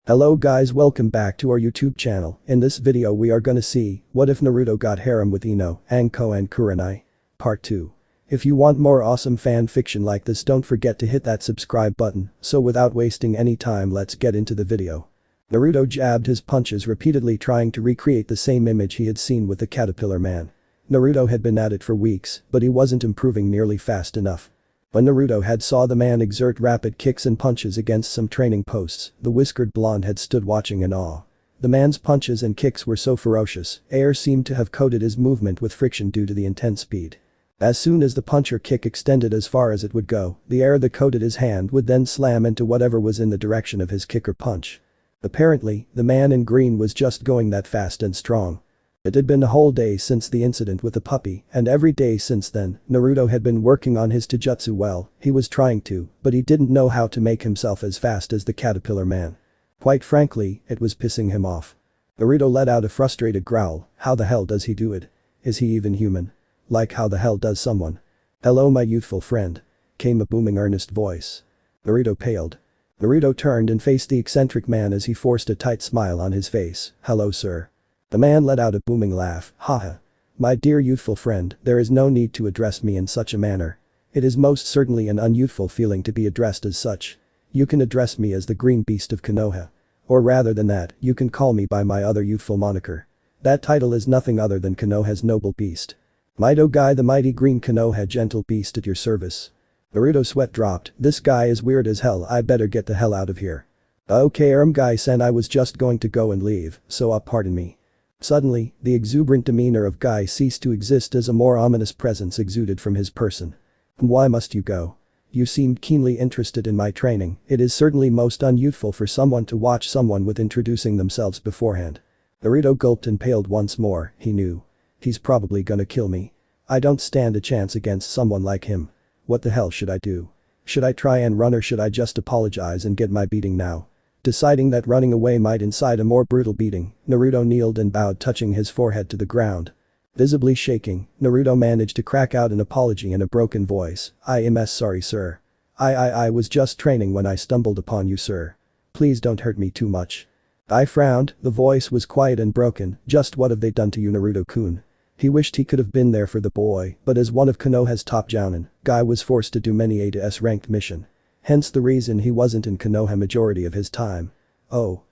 Hello guys, welcome back to our YouTube channel. In this video we are gonna see, what if Naruto got harem with Ino, Anko and Kurenai? Part 2. If you want more awesome fan fiction like this, don't forget to hit that subscribe button. So without wasting any time, let's get into the video. Naruto jabbed his punches repeatedly, trying to recreate the same image he had seen with the caterpillar man. Naruto had been at it for weeks, but he wasn't improving nearly fast enough. When Naruto had saw the man exert rapid kicks and punches against some training posts, the whiskered blonde had stood watching in awe. The man's punches and kicks were so ferocious, air seemed to have coated his movement with friction due to the intense speed. As soon as the punch or kick extended as far as it would go, the air that coated his hand would then slam into whatever was in the direction of his kick or punch. Apparently, the man in green was just going that fast and strong. It had been a whole day since the incident with the puppy, and every day since then, Naruto had been working on his taijutsu. Well, he was trying to, but he didn't know how to make himself as fast as the caterpillar man. Quite frankly, it was pissing him off. Naruto let out a frustrated growl. How the hell does he do it? Is he even human? Like how the hell does someone? Hello my youthful friend. Came a booming earnest voice. Naruto paled. Naruto turned and faced the eccentric man as he forced a tight smile on his face. Hello sir. The man let out a booming laugh. Haha. My dear youthful friend, there is no need to address me in such a manner. It is most certainly an unyouthful feeling to be addressed as such. You can address me as the green beast of Konoha. Or rather than that, you can call me by my other youthful moniker. That title is nothing other than Konoha's noble beast. Mighto Guy, the mighty green Konoha gentle beast at your service. Naruto's sweat dropped. This guy is weird as hell, I better get the hell out of here. Okay Guy-san, I was just going to go and leave, so pardon me. Suddenly, the exuberant demeanor of Guy ceased to exist as a more ominous presence exuded from his person. Why must you go? You seemed keenly interested in my training. It is certainly most unyouthful for someone to watch someone with introducing themselves beforehand. Naruto gulped and paled once more. He knew. He's probably gonna kill me. I don't stand a chance against someone like him. What the hell should I do? Should I try and run, or should I just apologize and get my beating now? Deciding that running away might incite a more brutal beating, Naruto kneeled and bowed, touching his forehead to the ground. Visibly shaking, Naruto managed to crack out an apology in a broken voice. I am sorry sir. I was just training when I stumbled upon you sir. Please don't hurt me too much. I frowned, the voice was quiet and broken. Just what have they done to you Naruto-kun? He wished he could have been there for the boy, but as one of Konoha's top jounin, Guy was forced to do many A to S ranked mission. Hence the reason he wasn't in Konoha majority of his time. Oh,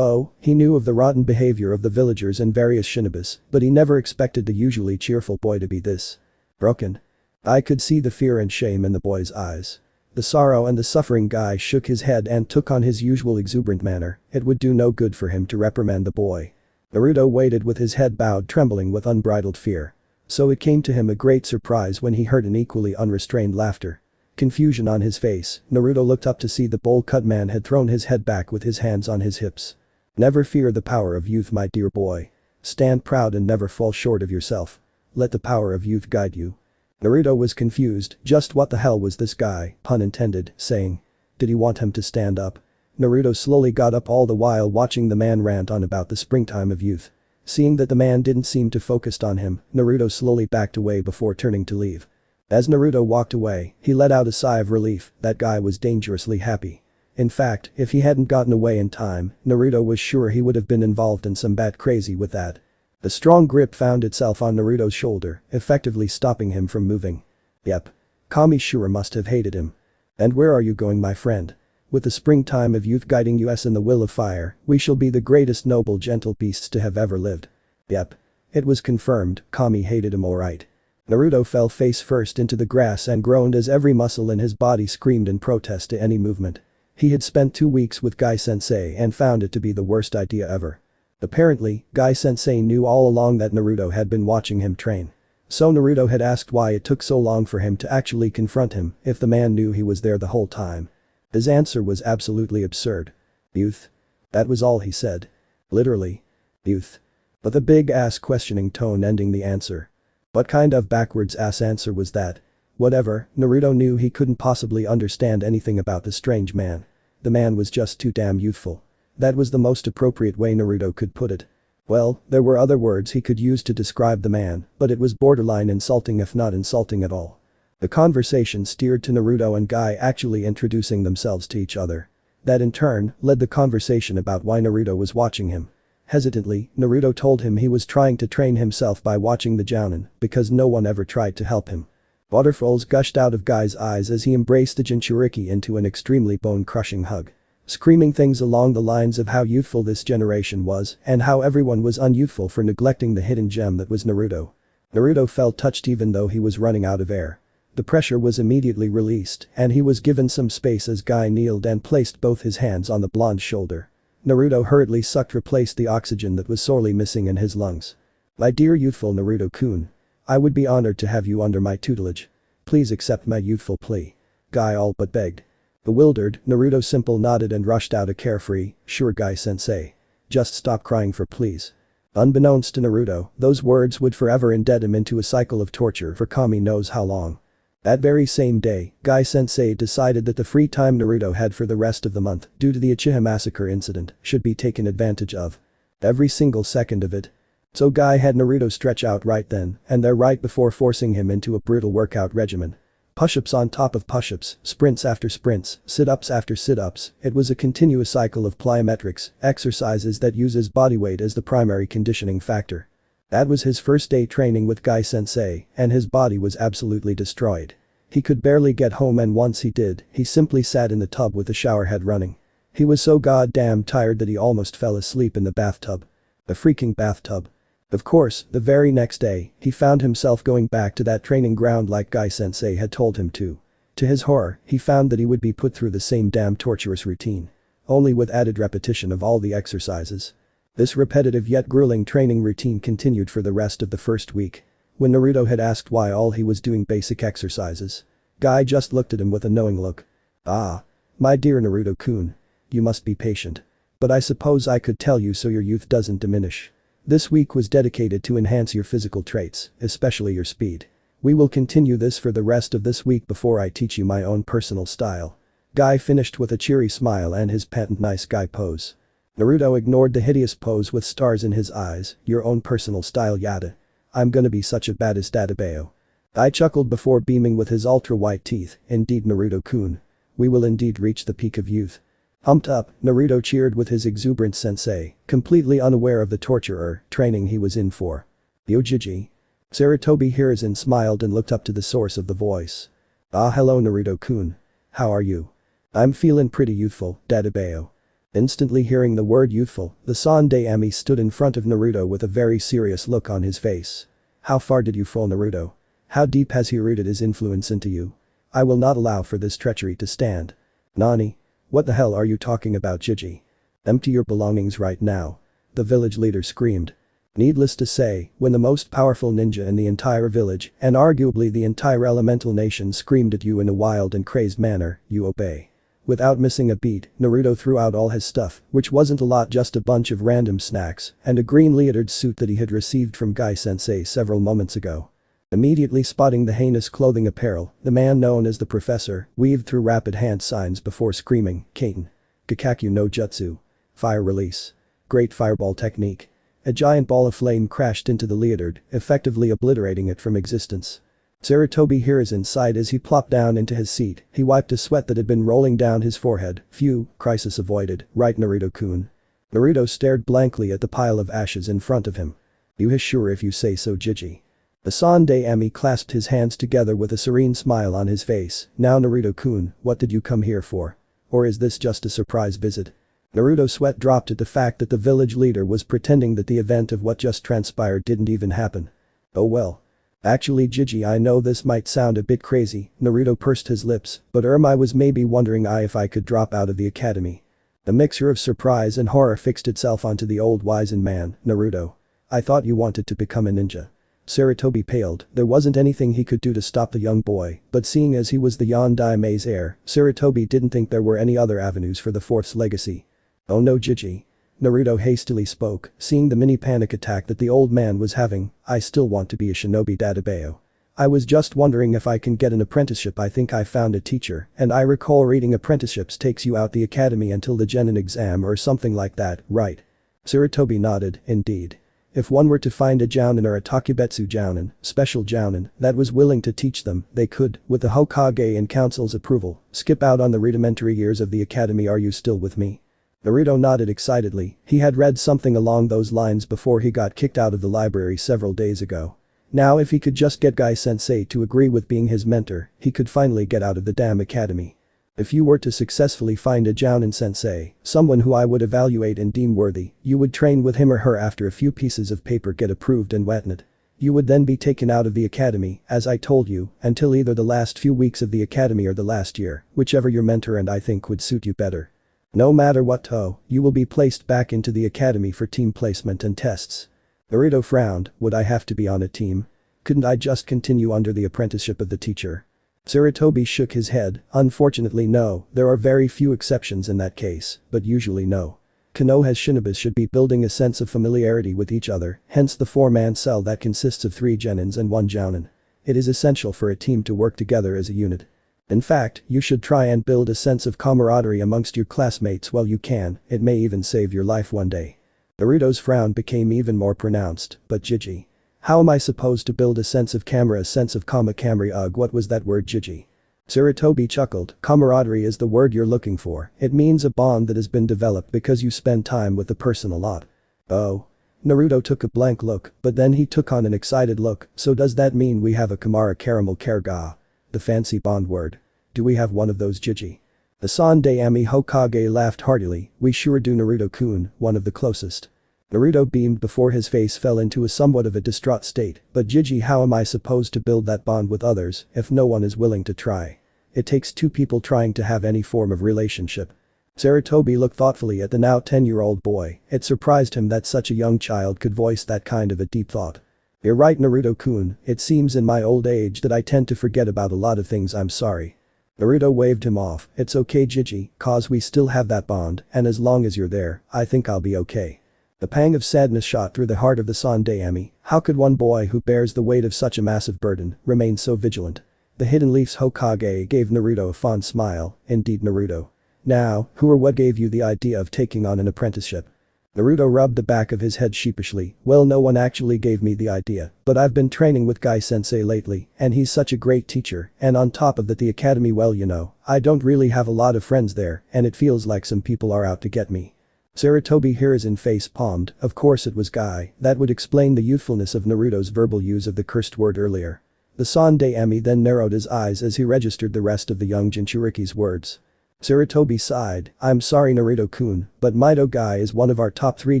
he knew of the rotten behavior of the villagers and various shinobis, but he never expected the usually cheerful boy to be this broken. I could see the fear and shame in the boy's eyes. The sorrow and the suffering. Guy shook his head and took on his usual exuberant manner. It would do no good for him to reprimand the boy. Naruto waited with his head bowed, trembling with unbridled fear. So it came to him a great surprise when he heard an equally unrestrained laughter. Confusion on his face, Naruto looked up to see the bowl-cut man had thrown his head back with his hands on his hips. Never fear the power of youth my dear boy. Stand proud and never fall short of yourself. Let the power of youth guide you. Naruto was confused. Just what the hell was this guy, pun intended, saying? Did he want him to stand up? Naruto slowly got up, all the while watching the man rant on about the springtime of youth. Seeing that the man didn't seem to focus on him, Naruto slowly backed away before turning to leave. As Naruto walked away, he let out a sigh of relief. That guy was dangerously happy. In fact, if he hadn't gotten away in time, Naruto was sure he would have been involved in some bat crazy with that. The strong grip found itself on Naruto's shoulder, effectively stopping him from moving. Yep. Kami sure must have hated him. And where are you going my friend? With the springtime of youth guiding us in the will of fire, we shall be the greatest noble gentle beasts to have ever lived. Yep. It was confirmed, Kami hated him alright. Naruto fell face first into the grass and groaned as every muscle in his body screamed in protest to any movement. He had spent 2 weeks with Guy-sensei and found it to be the worst idea ever. Apparently, Guy-sensei knew all along that Naruto had been watching him train. So Naruto had asked why it took so long for him to actually confront him if the man knew he was there the whole time. His answer was absolutely absurd. Youth. That was all he said. Literally. Youth. But the big-ass questioning tone ending the answer. What kind of backwards-ass answer was that? Whatever, Naruto knew he couldn't possibly understand anything about the strange man. The man was just too damn youthful. That was the most appropriate way Naruto could put it. Well, there were other words he could use to describe the man, but it was borderline insulting if not insulting at all. The conversation steered to Naruto and Guy actually introducing themselves to each other. That in turn led the conversation about why Naruto was watching him. Hesitantly, Naruto told him he was trying to train himself by watching the Jounin because no one ever tried to help him. Waterfalls gushed out of Guy's eyes as he embraced the Jinchuriki into an extremely bone-crushing hug. Screaming things along the lines of how youthful this generation was and how everyone was unyouthful for neglecting the hidden gem that was Naruto. Naruto felt touched even though he was running out of air. The pressure was immediately released and he was given some space as Guy kneeled and placed both his hands on the blonde's shoulder. Naruto hurriedly replaced the oxygen that was sorely missing in his lungs. "My dear youthful Naruto-kun. I would be honored to have you under my tutelage. Please accept my youthful plea." Guy all but begged. Bewildered, Naruto simply nodded and rushed out a carefree, "Sure Guy-sensei. Just stop crying for please." Unbeknownst to Naruto, those words would forever indent him into a cycle of torture for Kami knows how long. That very same day, Guy-sensei decided that the free time Naruto had for the rest of the month due to the Uchiha massacre incident should be taken advantage of. Every single second of it. So Guy had Naruto stretch out right then and there right before forcing him into a brutal workout regimen. Push-ups on top of push-ups, sprints after sprints, sit-ups after sit-ups, it was a continuous cycle of plyometrics, exercises that uses body weight as the primary conditioning factor. That was his first day training with Guy-sensei, and his body was absolutely destroyed. He could barely get home and once he did, he simply sat in the tub with the shower head running. He was so goddamn tired that he almost fell asleep in the bathtub. The freaking bathtub. Of course, the very next day, he found himself going back to that training ground like Guy-sensei had told him to. To his horror, he found that he would be put through the same damn torturous routine. Only with added repetition of all the exercises. This repetitive yet grueling training routine continued for the rest of the first week. When Naruto had asked why all he was doing basic exercises, Guy just looked at him with a knowing look. "Ah. My dear Naruto-kun. You must be patient. But I suppose I could tell you so your youth doesn't diminish. This week was dedicated to enhance your physical traits, especially your speed. We will continue this for the rest of this week before I teach you my own personal style." Guy finished with a cheery smile and his patent nice guy pose. Naruto ignored the hideous pose with stars in his eyes, "Your own personal style yada. I'm gonna be such a badass databao." Guy chuckled before beaming with his ultra-white teeth, "Indeed Naruto-kun. We will indeed reach the peak of youth." Humped up, Naruto cheered with his exuberant sensei, completely unaware of the torture training he was in for. "Yojiji." Sarutobi Hiruzen smiled and looked up to the source of the voice. "Ah hello Naruto-kun. How are you?" "I'm feelin' pretty youthful, databao." Instantly hearing the word youthful, the Sandaime stood in front of Naruto with a very serious look on his face. "How far did you fall Naruto? How deep has he rooted his influence into you? I will not allow for this treachery to stand." "Nani? What the hell are you talking about Jiji? Empty your belongings right now." The village leader screamed. Needless to say, when the most powerful ninja in the entire village and arguably the entire elemental nation screamed at you in a wild and crazed manner, you obey. Without missing a beat, Naruto threw out all his stuff, which wasn't a lot, just a bunch of random snacks and a green leotards suit that he had received from Guy-sensei several moments ago. Immediately spotting the heinous clothing apparel, the man known as the professor weaved through rapid hand signs before screaming, "Katen. Gakakyu no Jutsu. Fire release. Great fireball technique." A giant ball of flame crashed into the leotard, effectively obliterating it from existence. Sarutobi Hiruzen sighed as he plopped down into his seat, he wiped a sweat that had been rolling down his forehead. "Phew, crisis avoided, right Naruto-kun?" Naruto stared blankly at the pile of ashes in front of him. "You sure if you say so Jiji." The Sandaime clasped his hands together with a serene smile on his face. "Now Naruto-kun, what did you come here for? Or is this just a surprise visit?" Naruto's sweat dropped at the fact that the village leader was pretending that the event of what just transpired didn't even happen. "Oh well. Actually Jiji, I know this might sound a bit crazy," Naruto pursed his lips, "but I was maybe wondering if I could drop out of the academy." The mixture of surprise and horror fixed itself onto the old wizened man. "Naruto. I thought you wanted to become a ninja." Sarutobi paled, there wasn't anything he could do to stop the young boy, but seeing as he was the Yondaime's heir, Sarutobi didn't think there were any other avenues for the fourth's legacy. "Oh no Jiji." Naruto hastily spoke, seeing the mini panic attack that the old man was having. "I still want to be a shinobi databao. I was just wondering if I can get an apprenticeship. I think I found a teacher and I recall reading apprenticeships takes you out the academy until the genin exam or something like that, right?" Sarutobi nodded, "Indeed. If one were to find a jounin or a takebetsu jounin, special jounin, that was willing to teach them, they could, with the Hokage and council's approval, skip out on the rudimentary years of the academy. Are you still with me? Naruto nodded excitedly. He had read something along those lines before he got kicked out of the library several days ago. Now if he could just get Guy-sensei to agree with being his mentor, he could finally get out of the damn academy. If you were to successfully find a jounin sensei, someone who I would evaluate and deem worthy, you would train with him or her after a few pieces of paper get approved and whatnot. You would then be taken out of the academy, as I told you, until either the last few weeks of the academy or the last year, whichever your mentor and I think would suit you better. No matter what you will be placed back into the academy for team placement and tests. Naruto frowned. Would I have to be on a team? Couldn't I just continue under the apprenticeship of the teacher? Sarutobi shook his head. Unfortunately no, there are very few exceptions in that case, but usually no. Konoha's shinobis should be building a sense of familiarity with each other, hence the 4-man cell that consists of 3 genins and 1 jounin. It is essential for a team to work together as a unit. In fact, you should try and build a sense of camaraderie amongst your classmates while you can, it may even save your life one day. Naruto's frown became even more pronounced. But Jiji. How am I supposed to build a sense of camaraderie? Ugh, what was that word, Jiji? Sarutobi chuckled. Camaraderie is the word you're looking for. It means a bond that has been developed because you spend time with the person a lot. Oh. Naruto took a blank look, but then he took on an excited look. So does that mean we have a Kamara caramel Kerga? The fancy bond word. Do we have one of those, Jiji? The Sandaime Hokage laughed heartily. We sure do, Naruto-kun, one of the closest. Naruto beamed before his face fell into a somewhat of a distraught state. But Jiji, how am I supposed to build that bond with others if no one is willing to try? It takes 2 people trying to have any form of relationship. Sarutobi looked thoughtfully at the now 10-year-old boy. It surprised him that such a young child could voice that kind of a deep thought. You're right, Naruto-kun, it seems in my old age that I tend to forget about a lot of things. I'm sorry. Naruto waved him off. It's okay, Jiji, cause we still have that bond, and as long as you're there, I think I'll be okay. The pang of sadness shot through the heart of the Sandaime. How could one boy who bears the weight of such a massive burden remain so vigilant? The Hidden Leaf's Hokage gave Naruto a fond smile. Indeed, Naruto. Now, who or what gave you the idea of taking on an apprenticeship? Naruto rubbed the back of his head sheepishly. Well, no one actually gave me the idea, but I've been training with Guy-sensei lately, and he's such a great teacher, and on top of that the academy, well, you know, I don't really have a lot of friends there, and it feels like some people are out to get me. Sarutobi Hiruzen face palmed. Of course it was Guy. That would explain the youthfulness of Naruto's verbal use of the cursed word earlier. The Sandaime then narrowed his eyes as he registered the rest of the young Jinchuriki's words. Sarutobi sighed. I'm sorry, Naruto-kun, but Mido Guy is one of our top 3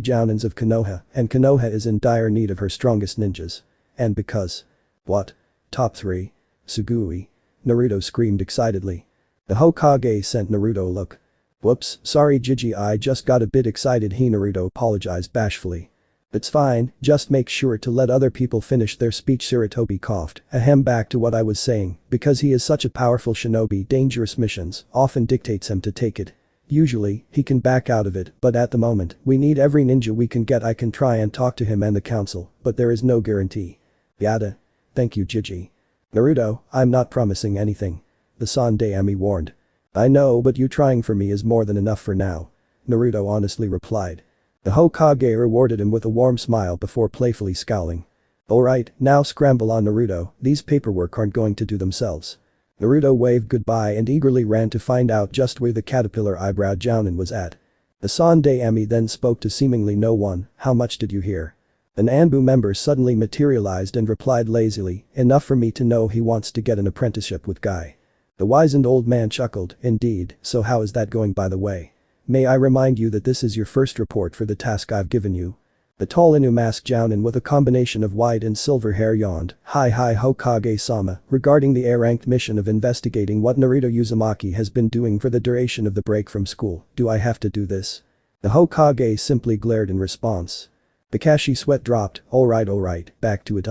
jounins of Konoha, and Konoha is in dire need of her strongest ninjas. And because. What? Top 3? Sugui. Naruto screamed excitedly. The Hokage sent Naruto a look. Whoops, sorry Jiji, I just got a bit excited. Naruto apologized bashfully. It's fine, just make sure to let other people finish their speech. Sarutobi coughed. Ahem, back to what I was saying, because he is such a powerful shinobi, dangerous missions often dictates him to take it. Usually, he can back out of it, but at the moment, we need every ninja we can get. I can try and talk to him and the council, but there is no guarantee. Yada. Thank you, Jiji. Naruto, I'm not promising anything. The Sandaime warned. I know, but you trying for me is more than enough for now. Naruto honestly replied. The Hokage rewarded him with a warm smile before playfully scowling. Alright, now scramble on, Naruto, these paperwork aren't going to do themselves. Naruto waved goodbye and eagerly ran to find out just where the caterpillar eyebrow jounin was at. The Sandaime then spoke to seemingly no one. How much did you hear? An Anbu member suddenly materialized and replied lazily, enough for me to know he wants to get an apprenticeship with Guy. The wizened old man chuckled. Indeed, so how is that going, by the way? May I remind you that this is your first report for the task I've given you? The tall Inu masked jounin with a combination of white and silver hair yawned. Hi Hokage-sama, regarding the A-ranked mission of investigating what Naruto Uzumaki has been doing for the duration of the break from school, do I have to do this? The Hokage simply glared in response. Kakashi sweat dropped. Alright, back to it.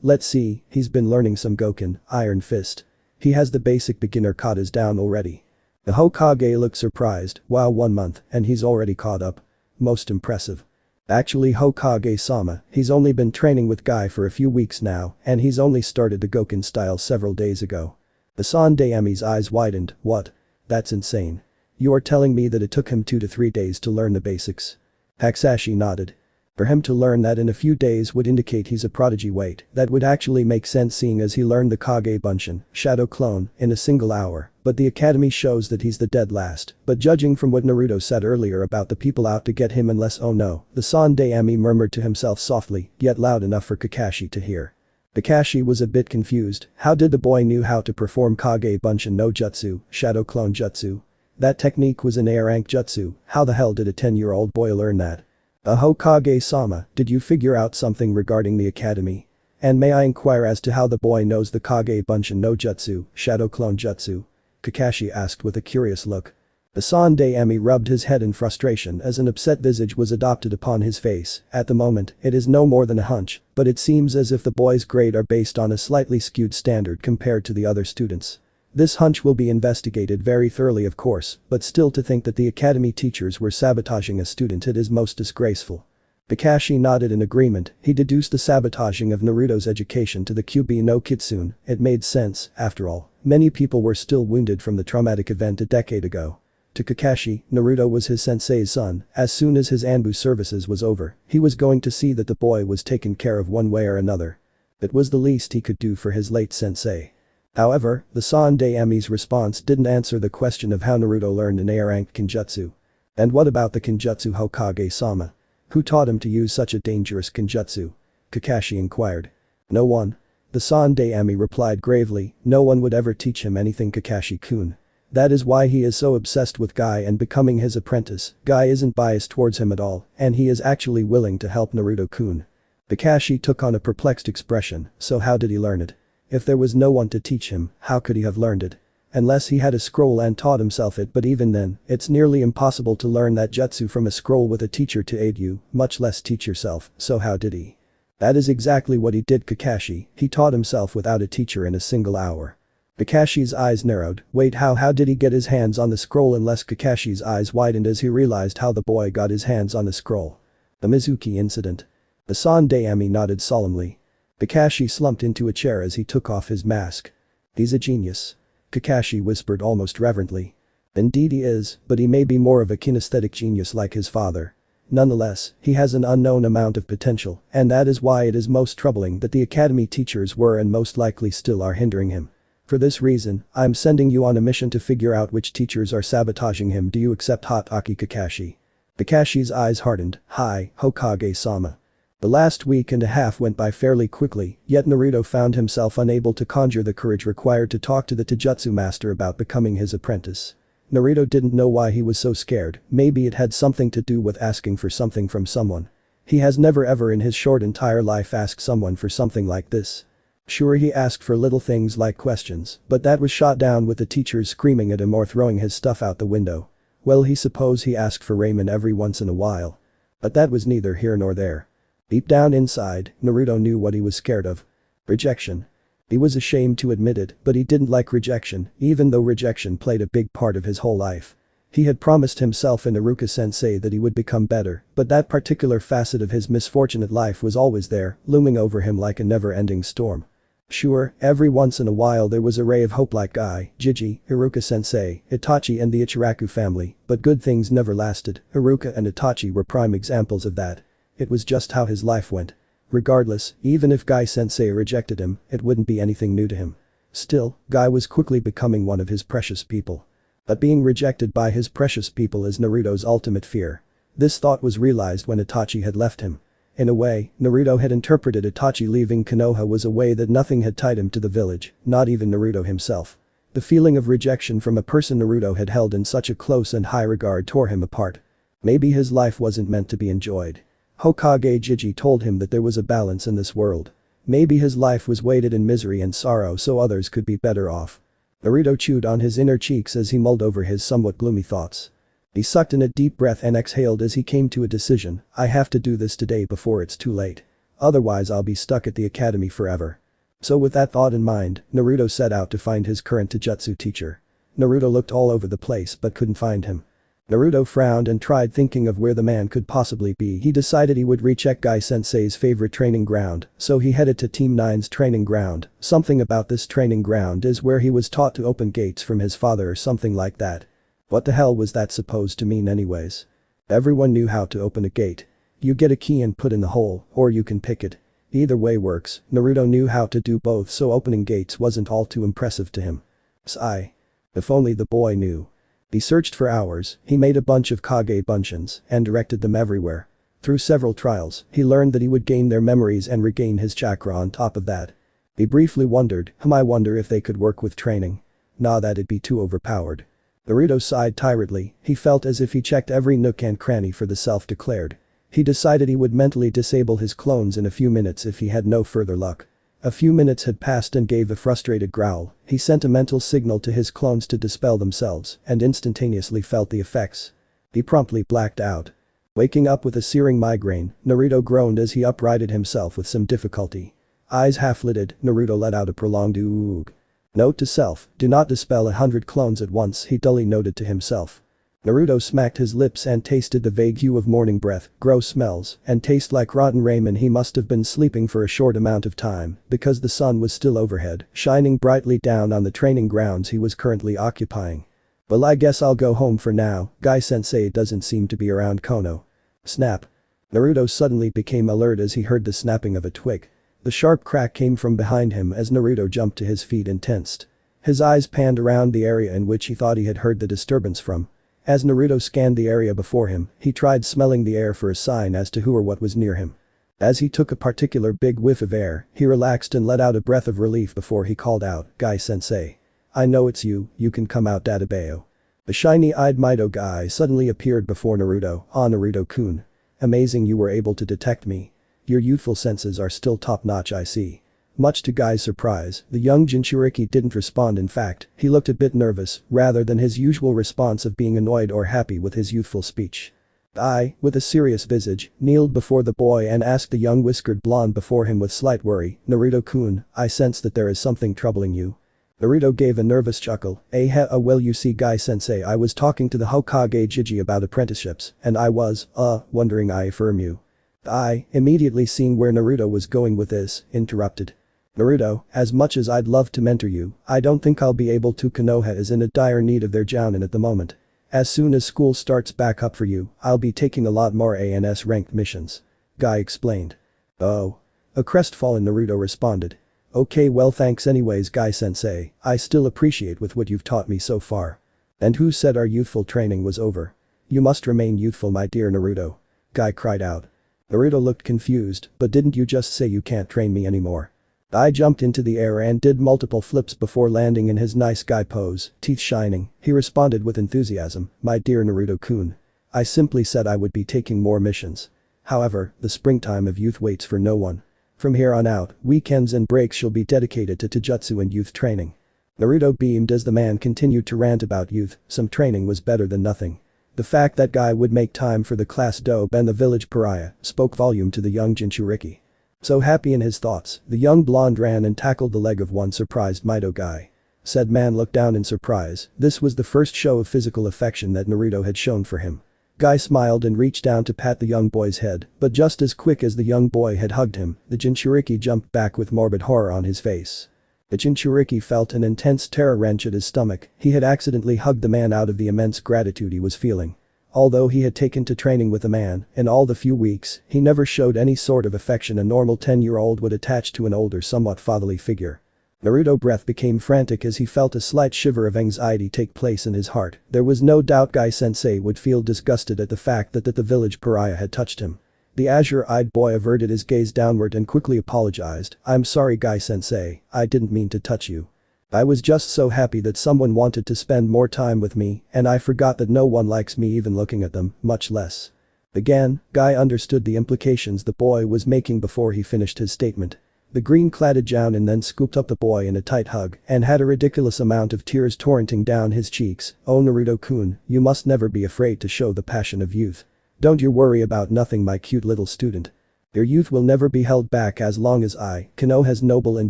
Let's see, he's been learning some Goken, Iron Fist. He has the basic beginner katas down already. The Hokage looked surprised. Wow, 1 month, and he's already caught up. Most impressive. Actually, Hokage-sama, he's only been training with Guy for a few weeks now, and he's only started the Goken style several days ago. The Sandaime's eyes widened. What? That's insane. You are telling me that it took him 2 to 3 days to learn the basics? Hakusashi nodded. For him to learn that in a few days would indicate he's a prodigy. Wait, that would actually make sense seeing as he learned the Kage Bunshin, shadow clone, in a single hour, but the academy shows that he's the dead last, but judging from what Naruto said earlier about the people out to get him unless oh no, the Sandaime murmured to himself softly, yet loud enough for Kakashi to hear. Kakashi was a bit confused, how did the boy knew how to perform Kage Bunshin no Jutsu, shadow clone jutsu? That technique was an A rank jutsu, how the hell did a 10-year-old boy learn that? Hokage-sama, did you figure out something regarding the academy? And may I inquire as to how the boy knows the Kage Bunshin no Jutsu, shadow clone jutsu? Kakashi asked with a curious look. The Sandaime rubbed his head in frustration as an upset visage was adopted upon his face. At the moment, it is no more than a hunch, but it seems as if the boy's grade are based on a slightly skewed standard compared to the other students. This hunch will be investigated very thoroughly of course, but still to think that the academy teachers were sabotaging a student it is most disgraceful. Kakashi nodded in agreement, he deduced the sabotaging of Naruto's education to the Kyuubi no Kitsune, it made sense, after all, many people were still wounded from the traumatic event a decade ago. To Kakashi, Naruto was his sensei's son, as soon as his Anbu services was over, he was going to see that the boy was taken care of one way or another. It was the least he could do for his late sensei. However, the Sandaime's response didn't answer the question of how Naruto learned an A-rank Kenjutsu. And what about the Kenjutsu Hokage-sama? Who taught him to use such a dangerous Kenjutsu? Kakashi inquired. No one. The Sandaime replied gravely, no one would ever teach him anything Kakashi-kun. That is why he is so obsessed with Guy and becoming his apprentice, Guy isn't biased towards him at all, and he is actually willing to help Naruto-kun. Kakashi took on a perplexed expression, so how did he learn it? If there was no one to teach him, how could he have learned it? Unless he had a scroll and taught himself it, but even then, it's nearly impossible to learn that jutsu from a scroll with a teacher to aid you, much less teach yourself, so how did he? That is exactly what he did Kakashi, he taught himself without a teacher in a single hour. Kakashi's eyes narrowed, wait how did he get his hands on the scroll unless Kakashi's eyes widened as he realized how the boy got his hands on the scroll. The Mizuki incident. The Sandaime nodded solemnly. Kakashi slumped into a chair as he took off his mask. He's a genius. Kakashi whispered almost reverently. Indeed he is, but he may be more of a kinesthetic genius like his father. Nonetheless, he has an unknown amount of potential, and that is why it is most troubling that the academy teachers were and most likely still are hindering him. For this reason, I'm sending you on a mission to figure out which teachers are sabotaging him. Do you accept Hatake Kakashi? Kakashi's eyes hardened, hi, Hokage-sama. The last week and a half went by fairly quickly, yet Naruto found himself unable to conjure the courage required to talk to the Taijutsu master about becoming his apprentice. Naruto didn't know why he was so scared, maybe it had something to do with asking for something from someone. He has never ever in his short entire life asked someone for something like this. Sure he asked for little things like questions, but that was shot down with the teachers screaming at him or throwing his stuff out the window. Well he suppose he asked for ramen every once in a while. But that was neither here nor there. Deep down inside, Naruto knew what he was scared of. Rejection. He was ashamed to admit it, but he didn't like rejection, even though rejection played a big part of his whole life. He had promised himself and Iruka-sensei that he would become better, but that particular facet of his misfortunate life was always there, looming over him like a never-ending storm. Sure, every once in a while there was a ray of hope like Guy, Jiji, Iruka-sensei, Itachi and the Ichiraku family, but good things never lasted. Iruka and Itachi were prime examples of that. It was just how his life went. Regardless, even if Guy-sensei rejected him, it wouldn't be anything new to him. Still, Guy was quickly becoming one of his precious people. But being rejected by his precious people is Naruto's ultimate fear. This thought was realized when Itachi had left him. In a way, Naruto had interpreted Itachi leaving Konoha was a way that nothing had tied him to the village, not even Naruto himself. The feeling of rejection from a person Naruto had held in such a close and high regard tore him apart. Maybe his life wasn't meant to be enjoyed. Hokage Jiji told him that there was a balance in this world. Maybe his life was weighted in misery and sorrow so others could be better off. Naruto chewed on his inner cheeks as he mulled over his somewhat gloomy thoughts. He sucked in a deep breath and exhaled as he came to a decision, I have to do this today before it's too late. Otherwise I'll be stuck at the academy forever. So with that thought in mind, Naruto set out to find his current Taijutsu teacher. Naruto looked all over the place but couldn't find him. Naruto frowned and tried thinking of where the man could possibly be. He decided he would recheck Guy-sensei's favorite training ground, so he headed to Team 9's training ground. Something about this training ground is where he was taught to open gates from his father or something like that. What the hell was that supposed to mean anyways? Everyone knew how to open a gate. You get a key and put in the hole, or you can pick it. Either way works. Naruto knew how to do both, so opening gates wasn't all too impressive to him. Sigh. If only the boy knew. He searched for hours, he made a bunch of Kage Bunshins and directed them everywhere. Through several trials, he learned that he would gain their memories and regain his chakra on top of that. He briefly wondered, I wonder if they could work with training. Nah, that'd be too overpowered. Naruto sighed tiredly, he felt as if he checked every nook and cranny for the self-declared. He decided he would mentally disable his clones in a few minutes if he had no further luck. A few minutes had passed and gave a frustrated growl, he sent a mental signal to his clones to dispel themselves and instantaneously felt the effects. He promptly blacked out. Waking up with a searing migraine, Naruto groaned as he uprighted himself with some difficulty. Eyes half-lidded, Naruto let out a prolonged oog. Note to self, do not dispel 100 clones at once, he dully noted to himself. Naruto smacked his lips and tasted the vague hue of morning breath, gross smells, and taste like rotten ramen. He must have been sleeping for a short amount of time, because the sun was still overhead, shining brightly down on the training grounds he was currently occupying. Well, I guess I'll go home for now, Guy-sensei doesn't seem to be around Kono. Snap. Naruto suddenly became alert as he heard the snapping of a twig. The sharp crack came from behind him as Naruto jumped to his feet and tensed. His eyes panned around the area in which he thought he had heard the disturbance from. As Naruto scanned the area before him, he tried smelling the air for a sign as to who or what was near him. As he took a particular big whiff of air, he relaxed and let out a breath of relief before he called out, Guy-sensei. I know it's you, you can come out Databeo. The shiny-eyed Mido guy suddenly appeared before Naruto, Naruto-kun. Amazing you were able to detect me. Your youthful senses are still top-notch, I see. Much to Guy's surprise, the young Jinchuriki didn't respond. In fact, he looked a bit nervous, rather than his usual response of being annoyed or happy with his youthful speech. I, with a serious visage, kneeled before the boy and asked the young whiskered blonde before him with slight worry, Naruto-kun, I sense that there is something troubling you. Naruto gave a nervous chuckle, well you see Guy-sensei, I was talking to the Hokage Jiji about apprenticeships, and I was, wondering, I affirm you. I, immediately seeing where Naruto was going with this, interrupted. Naruto, as much as I'd love to mentor you, I don't think I'll be able to. Konoha is in a dire need of their jounin at the moment. As soon as school starts back up for you, I'll be taking a lot more ANS ranked missions. Guy explained. Oh. A crestfallen Naruto responded. Okay, well thanks anyways Guy-sensei, I still appreciate with what you've taught me so far. And who said our youthful training was over? You must remain youthful my dear Naruto. Guy cried out. Naruto looked confused, but didn't you just say you can't train me anymore? I jumped into the air and did multiple flips before landing in his nice guy pose, teeth shining, he responded with enthusiasm, my dear Naruto-kun. I simply said I would be taking more missions. However, the springtime of youth waits for no one. From here on out, weekends and breaks shall be dedicated to taijutsu and youth training. Naruto beamed as the man continued to rant about youth, some training was better than nothing. The fact that Guy would make time for the class dope and the village pariah spoke volume to the young Jinchuriki. So happy in his thoughts, the young blonde ran and tackled the leg of one surprised Mido guy. Said man looked down in surprise, this was the first show of physical affection that Naruto had shown for him. Guy smiled and reached down to pat the young boy's head, but just as quick as the young boy had hugged him, the Jinchuriki jumped back with morbid horror on his face. The Jinchuriki felt an intense terror wrench at his stomach, he had accidentally hugged the man out of the immense gratitude he was feeling. Although he had taken to training with the man, in all the few weeks, he never showed any sort of affection a normal 10-year-old would attach to an older somewhat fatherly figure. Naruto's breath became frantic as he felt a slight shiver of anxiety take place in his heart. There was no doubt Guy-sensei would feel disgusted at the fact that the village pariah had touched him. The azure-eyed boy averted his gaze downward and quickly apologized, I'm sorry Guy-sensei, I didn't mean to touch you. I was just so happy that someone wanted to spend more time with me and I forgot that no one likes me even looking at them, much less. Again, Guy understood the implications the boy was making before he finished his statement. The green-cladded Jounin then scooped up the boy in a tight hug and had a ridiculous amount of tears torrenting down his cheeks. Oh Naruto-kun, you must never be afraid to show the passion of youth. Don't you worry about nothing my cute little student. Your youth will never be held back as long as I, Konoha's noble and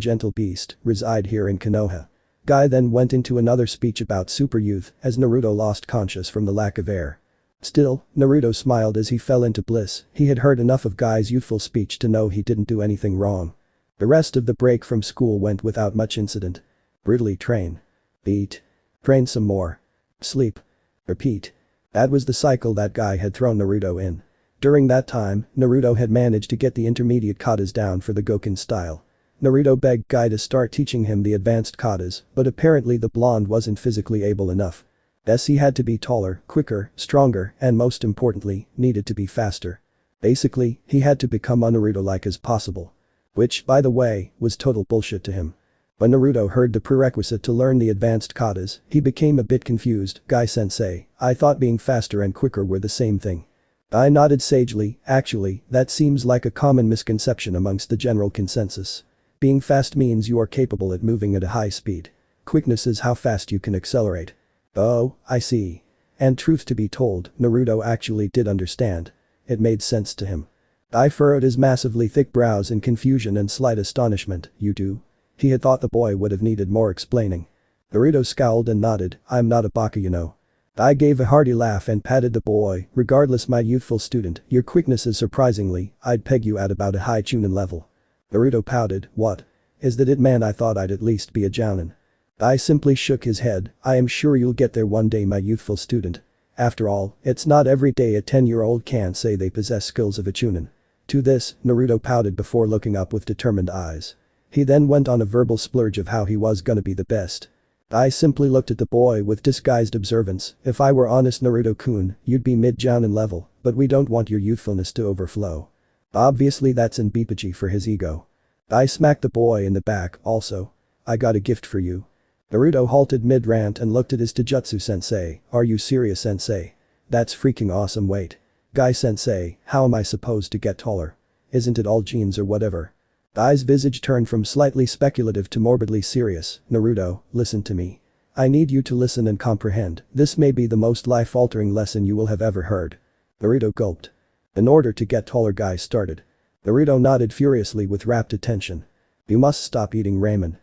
gentle beast, reside here in Konoha. Guy then went into another speech about super youth as Naruto lost conscious from the lack of air. Still, Naruto smiled as he fell into bliss, he had heard enough of Guy's youthful speech to know he didn't do anything wrong. The rest of the break from school went without much incident. Brutally train. Eat. Train some more. Sleep. Repeat. That was the cycle that Guy had thrown Naruto in. During that time, Naruto had managed to get the intermediate katas down for the Goken style. Naruto begged Guy to start teaching him the advanced katas, but apparently the blonde wasn't physically able enough. He had to be taller, quicker, stronger, and most importantly, needed to be faster. Basically, he had to become un-Naruto-like as possible. Which, by the way, was total bullshit to him. When Naruto heard the prerequisite to learn the advanced katas, he became a bit confused. Guy-sensei, I thought being faster and quicker were the same thing. I nodded sagely, actually, that seems like a common misconception amongst the general consensus. Being fast means you are capable at moving at a high speed. Quickness is how fast you can accelerate. Oh, I see. And truth to be told, Naruto actually did understand. It made sense to him. Guy furrowed his massively thick brows in confusion and slight astonishment. You do? He had thought the boy would have needed more explaining. Naruto scowled and nodded, I'm not a baka you know. I gave a hearty laugh and patted the boy, regardless my youthful student, your quickness is surprisingly, I'd peg you at about a high chunin level. Naruto pouted, what? Is that it man I thought I'd at least be a jounin. I simply shook his head, I am sure you'll get there one day my youthful student. After all, it's not every day a 10-year-old can say they possess skills of a chunin. To this, Naruto pouted before looking up with determined eyes. He then went on a verbal splurge of how he was gonna be the best. I simply looked at the boy with disguised observance, if I were honest Naruto-kun, you'd be mid-jounin level, but we don't want your youthfulness to overflow. Obviously that's in Bipachi for his ego. I smacked the boy in the back, also. I got a gift for you. Naruto halted mid-rant and looked at his Taijutsu-sensei, are you serious sensei? That's freaking awesome wait. Guy-sensei, how am I supposed to get taller? Isn't it all genes or whatever? Guy's visage turned from slightly speculative to morbidly serious. Naruto, listen to me. I need you to listen and comprehend, this may be the most life-altering lesson you will have ever heard. Naruto gulped. In order to get taller Guy started. Naruto nodded furiously with rapt attention. You must stop eating ramen.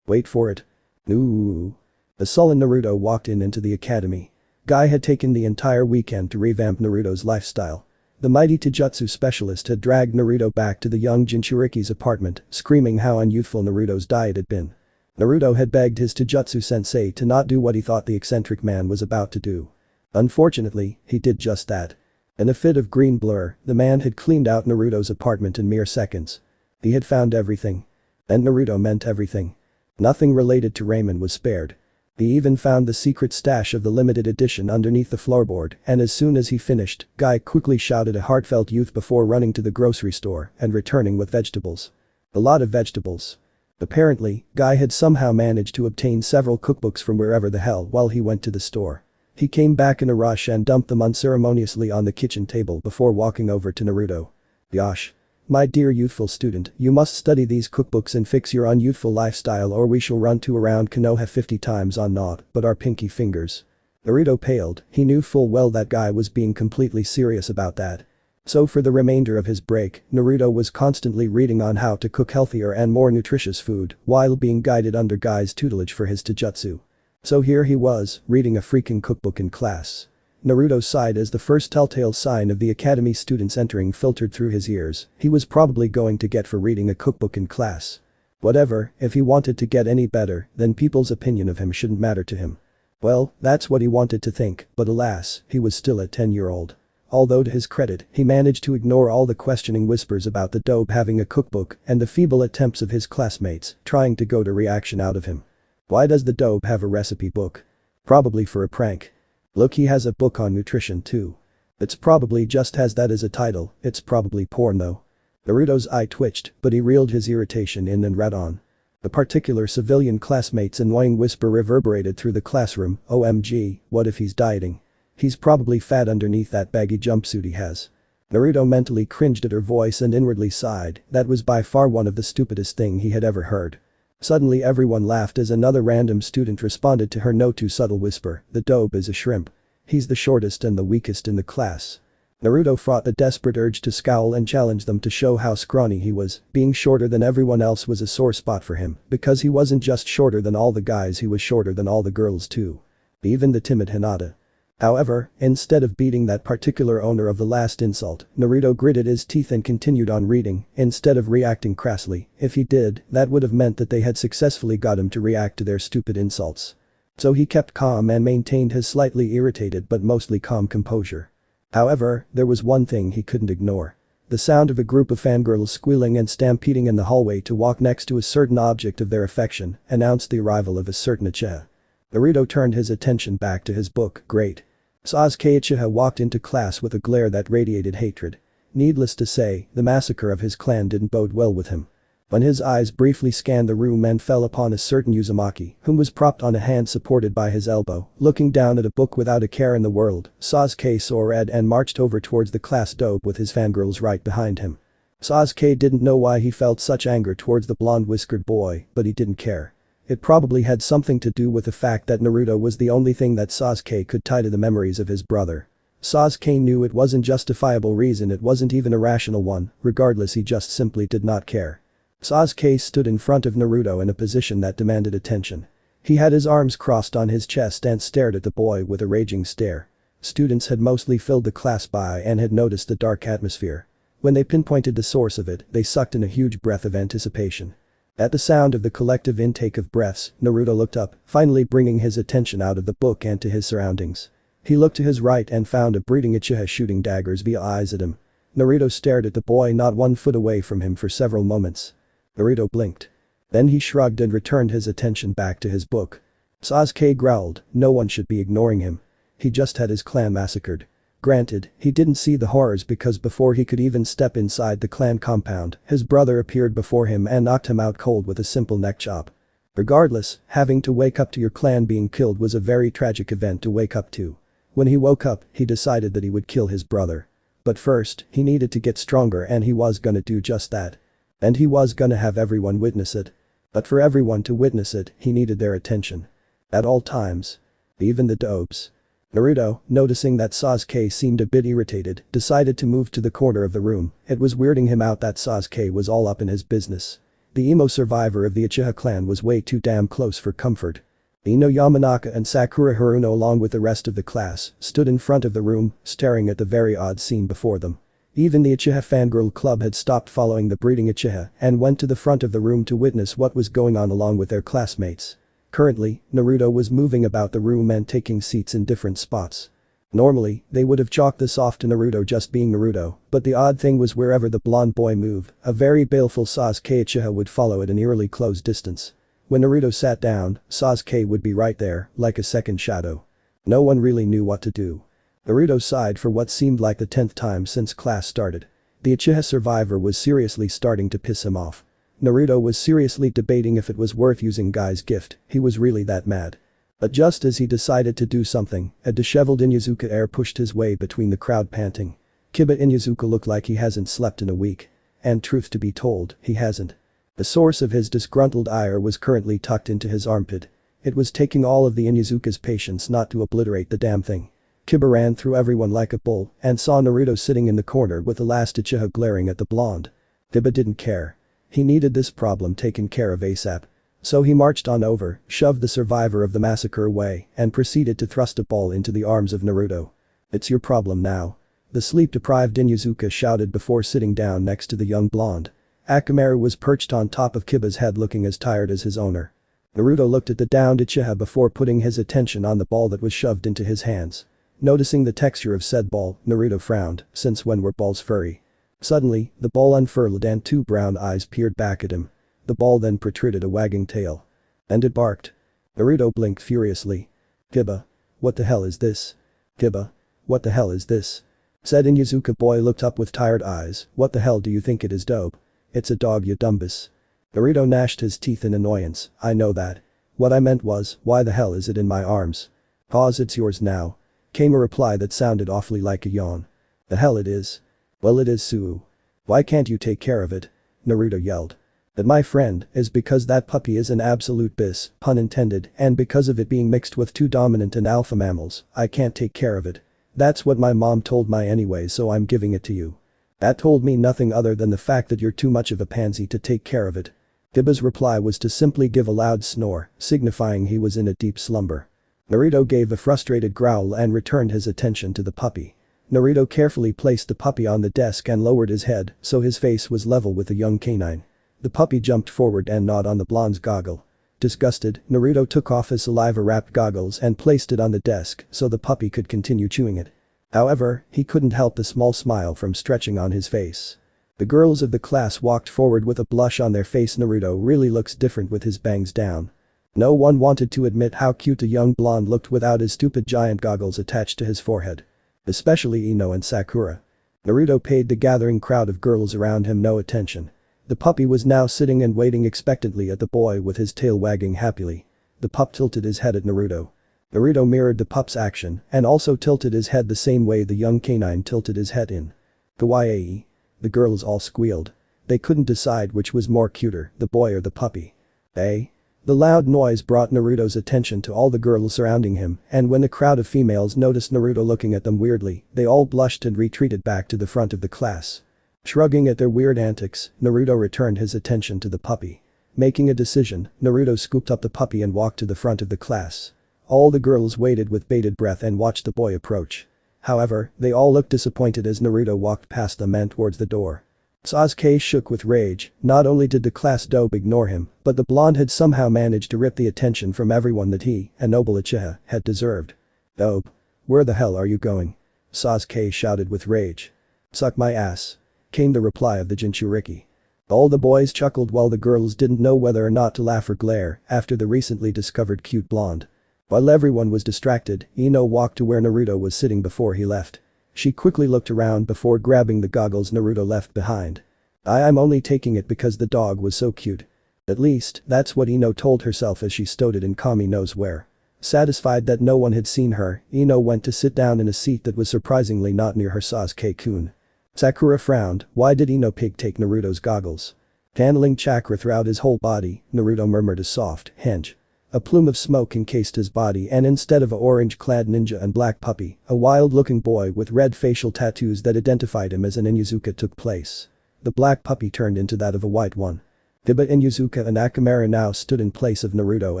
Wait for it. Ooh. The sullen Naruto walked into the academy. Guy had taken the entire weekend to revamp Naruto's lifestyle. The mighty Taijutsu specialist had dragged Naruto back to the young Jinchuriki's apartment, screaming how unyouthful Naruto's diet had been. Naruto had begged his Taijutsu sensei to not do what he thought the eccentric man was about to do. Unfortunately, he did just that. In a fit of green blur, the man had cleaned out Naruto's apartment in mere seconds. He had found everything. And Naruto meant everything. Nothing related to ramen was spared. He even found the secret stash of the limited edition underneath the floorboard, and as soon as he finished, Guy quickly shouted a heartfelt youth before running to the grocery store and returning with vegetables. A lot of vegetables. Apparently, Guy had somehow managed to obtain several cookbooks from wherever the hell while he went to the store. He came back in a rush and dumped them unceremoniously on the kitchen table before walking over to Naruto. Yosh. My dear youthful student, you must study these cookbooks and fix your unyouthful lifestyle or we shall run to around Konoha 50 times on not but our pinky fingers. Naruto paled, he knew full well that Guy was being completely serious about that. So for the remainder of his break, Naruto was constantly reading on how to cook healthier and more nutritious food while being guided under Guy's tutelage for his taijutsu. So here he was, reading a freaking cookbook in class. Naruto sighed as the first telltale sign of the academy students entering filtered through his ears. He was probably going to get for reading a cookbook in class. Whatever, if he wanted to get any better, then people's opinion of him shouldn't matter to him. Well, that's what he wanted to think, but alas, he was still a 10-year-old. Although to his credit, he managed to ignore all the questioning whispers about the dope having a cookbook and the feeble attempts of his classmates trying to goad a reaction out of him. Why does the dope have a recipe book? Probably for a prank. Look, he has a book on nutrition too. It's probably just has that as a title, it's probably porn though. Naruto's eye twitched, but he reeled his irritation in and read on. The particular civilian classmate's annoying whisper reverberated through the classroom, OMG, what if he's dieting? He's probably fat underneath that baggy jumpsuit he has. Naruto mentally cringed at her voice and inwardly sighed, that was by far one of the stupidest thing he had ever heard. Suddenly everyone laughed as another random student responded to her no too subtle whisper, the dope is a shrimp. He's the shortest and the weakest in the class. Naruto fought the desperate urge to scowl and challenge them to show how scrawny he was. Being shorter than everyone else was a sore spot for him, because he wasn't just shorter than all the guys, he was shorter than all the girls too. Even the timid Hinata. However, instead of beating that particular owner of the last insult, Naruto gritted his teeth and continued on reading, instead of reacting crassly. If he did, that would have meant that they had successfully got him to react to their stupid insults. So he kept calm and maintained his slightly irritated but mostly calm composure. However, there was one thing he couldn't ignore. The sound of a group of fangirls squealing and stampeding in the hallway to walk next to a certain object of their affection announced the arrival of a certain Uchiha. Naruto turned his attention back to his book. Great. Sasuke Uchiha walked into class with a glare that radiated hatred. Needless to say, the massacre of his clan didn't bode well with him. When his eyes briefly scanned the room and fell upon a certain Uzumaki, whom was propped on a hand supported by his elbow, looking down at a book without a care in the world, Sasuke saw red and marched over towards the class dope with his fangirls right behind him. Sasuke didn't know why he felt such anger towards the blonde whiskered boy, but he didn't care. It probably had something to do with the fact that Naruto was the only thing that Sasuke could tie to the memories of his brother. Sasuke knew it wasn't justifiable reason, it wasn't even a rational one, regardless he just simply did not care. Sasuke stood in front of Naruto in a position that demanded attention. He had his arms crossed on his chest and stared at the boy with a raging stare. Students had mostly filled the class by and had noticed the dark atmosphere. When they pinpointed the source of it, they sucked in a huge breath of anticipation. At the sound of the collective intake of breaths, Naruto looked up, finally bringing his attention out of the book and to his surroundings. He looked to his right and found a breeding Uchiha shooting daggers via eyes at him. Naruto stared at the boy not 1 foot away from him for several moments. Naruto blinked. Then he shrugged and returned his attention back to his book. Sasuke growled, no one should be ignoring him. He just had his clan massacred. Granted, he didn't see the horrors because before he could even step inside the clan compound, his brother appeared before him and knocked him out cold with a simple neck chop. Regardless, having to wake up to your clan being killed was a very tragic event to wake up to. When he woke up, he decided that he would kill his brother. But first, he needed to get stronger and he was gonna do just that. And he was gonna have everyone witness it. But for everyone to witness it, he needed their attention. At all times. Even the dopes. Naruto, noticing that Sasuke seemed a bit irritated, decided to move to the corner of the room. It was weirding him out that Sasuke was all up in his business. The emo survivor of the Uchiha clan was way too damn close for comfort. Ino Yamanaka and Sakura Haruno along with the rest of the class stood in front of the room, staring at the very odd scene before them. Even the Uchiha fangirl club had stopped following the breeding Uchiha and went to the front of the room to witness what was going on along with their classmates. Currently, Naruto was moving about the room and taking seats in different spots. Normally, they would have chalked this off to Naruto just being Naruto, but the odd thing was wherever the blonde boy moved, a very baleful Sasuke Uchiha would follow at an eerily close distance. When Naruto sat down, Sasuke would be right there, like a second shadow. No one really knew what to do. Naruto sighed for what seemed like the 10th time since class started. The Uchiha survivor was seriously starting to piss him off. Naruto was seriously debating if it was worth using Guy's gift, he was really that mad. But just as he decided to do something, a disheveled Inuzuka heir pushed his way between the crowd panting. Kiba Inuzuka looked like he hasn't slept in a week. And truth to be told, he hasn't. The source of his disgruntled ire was currently tucked into his armpit. It was taking all of the Inuzuka's patience not to obliterate the damn thing. Kiba ran through everyone like a bull and saw Naruto sitting in the corner with the last Uchiha glaring at the blonde. Kiba didn't care. He needed this problem taken care of ASAP. So he marched on over, shoved the survivor of the massacre away, and proceeded to thrust a ball into the arms of Naruto. It's your problem now. The sleep-deprived Inuzuka shouted before sitting down next to the young blonde. Akamaru was perched on top of Kiba's head looking as tired as his owner. Naruto looked at the downed Uchiha before putting his attention on the ball that was shoved into his hands. Noticing the texture of said ball, Naruto frowned, since when were balls furry? Suddenly, the ball unfurled and 2 brown eyes peered back at him. The ball then protruded a wagging tail. And it barked. Naruto blinked furiously. Kiba. What the hell is this? Kiba. What the hell is this? Said Inuzuka boy looked up with tired eyes, what the hell do you think it is dope? It's a dog you dumbus. Naruto gnashed his teeth in annoyance, I know that. What I meant was, why the hell is it in my arms? Pause, it's yours now. Came a reply that sounded awfully like a yawn. The hell it is? Well it is Suu. Why can't you take care of it? Naruto yelled. That my friend is because that puppy is an absolute bis, pun intended, and because of it being mixed with 2 dominant and alpha mammals, I can't take care of it. That's what my mom told me anyway, so I'm giving it to you. That told me nothing other than the fact that you're too much of a pansy to take care of it. Kiba's reply was to simply give a loud snore, signifying he was in a deep slumber. Naruto gave a frustrated growl and returned his attention to the puppy. Naruto carefully placed the puppy on the desk and lowered his head so his face was level with the young canine. The puppy jumped forward and gnawed on the blonde's goggle. Disgusted, Naruto took off his saliva-wrapped goggles and placed it on the desk so the puppy could continue chewing it. However, he couldn't help the small smile from stretching on his face. The girls of the class walked forward with a blush on their face. Naruto really looks different with his bangs down. No one wanted to admit how cute a young blonde looked without his stupid giant goggles attached to his forehead. Especially Ino and Sakura. Naruto paid the gathering crowd of girls around him no attention. The puppy was now sitting and waiting expectantly at the boy with his tail wagging happily. The pup tilted his head at Naruto. Naruto mirrored the pup's action and also tilted his head the same way the young canine tilted his head in. Kawaii. The girls all squealed. They couldn't decide which was more cuter, the boy or the puppy. Eh? The loud noise brought Naruto's attention to all the girls surrounding him, and when the crowd of females noticed Naruto looking at them weirdly, they all blushed and retreated back to the front of the class. Shrugging at their weird antics, Naruto returned his attention to the puppy. Making a decision, Naruto scooped up the puppy and walked to the front of the class. All the girls waited with bated breath and watched the boy approach. However, they all looked disappointed as Naruto walked past them and towards the door. Sasuke shook with rage. Not only did the class dope ignore him, but the blonde had somehow managed to rip the attention from everyone that he, a noble Uchiha, had deserved. Dope. Where the hell are you going? Sasuke shouted with rage. Suck my ass. Came the reply of the Jinchuriki. All the boys chuckled while the girls didn't know whether or not to laugh or glare after the recently discovered cute blonde. While everyone was distracted, Ino walked to where Naruto was sitting before he left. She quickly looked around before grabbing the goggles Naruto left behind. I'm only taking it because the dog was so cute. At least, that's what Ino told herself as she stowed it in Kami knows where. Satisfied that no one had seen her, Ino went to sit down in a seat that was surprisingly not near her Sasuke-kun. Sakura frowned. Why did Ino Pig take Naruto's goggles? Channeling chakra throughout his whole body, Naruto murmured a soft henge. A plume of smoke encased his body and instead of a orange-clad ninja and black puppy, a wild-looking boy with red facial tattoos that identified him as an Inuzuka took place. The black puppy turned into that of a white one. Kiba, Inuzuka and Akamaru now stood in place of Naruto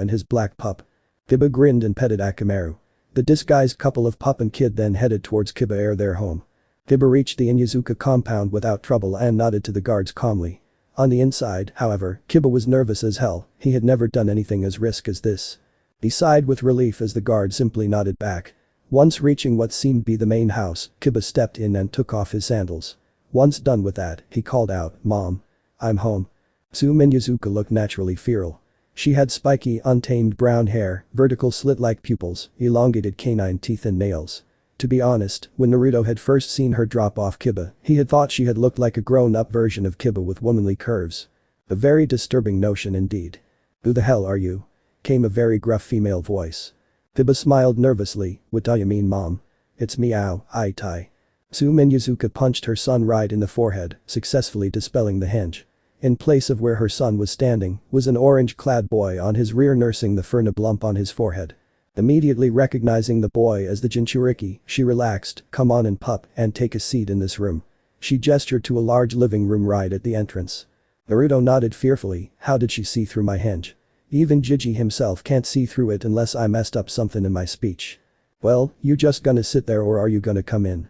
and his black pup. Kiba grinned and petted Akamaru. The disguised couple of pup and kid then headed towards Kiba their home. Kiba reached the Inuzuka compound without trouble and nodded to the guards calmly. On the inside, however, Kiba was nervous as hell. He had never done anything as risky as this. He sighed with relief as the guard simply nodded back. Once reaching what seemed to be the main house, Kiba stepped in and took off his sandals. Once done with that, he called out, "Mom. I'm home." Inuzuka looked naturally feral. She had spiky, untamed brown hair, vertical slit-like pupils, elongated canine teeth and nails. To be honest, when Naruto had first seen her drop off Kiba, he had thought she had looked like a grown-up version of Kiba with womanly curves. A very disturbing notion indeed. "Who the hell are you?" came a very gruff female voice. Kiba smiled nervously. "What do you mean, Mom?" "It's meow, Itachi." Inuzuka punched her son right in the forehead, successfully dispelling the henge. In place of where her son was standing, was an orange-clad boy on his rear nursing the furnib lump on his forehead. Immediately recognizing the boy as the Jinchuriki, she relaxed, "Come on in pup and take a seat in this room." She gestured to a large living room right at the entrance. Naruto nodded fearfully. How did she see through my henge? Even Gigi himself can't see through it unless I messed up something in my speech. "Well, you just gonna sit there or are you gonna come in?"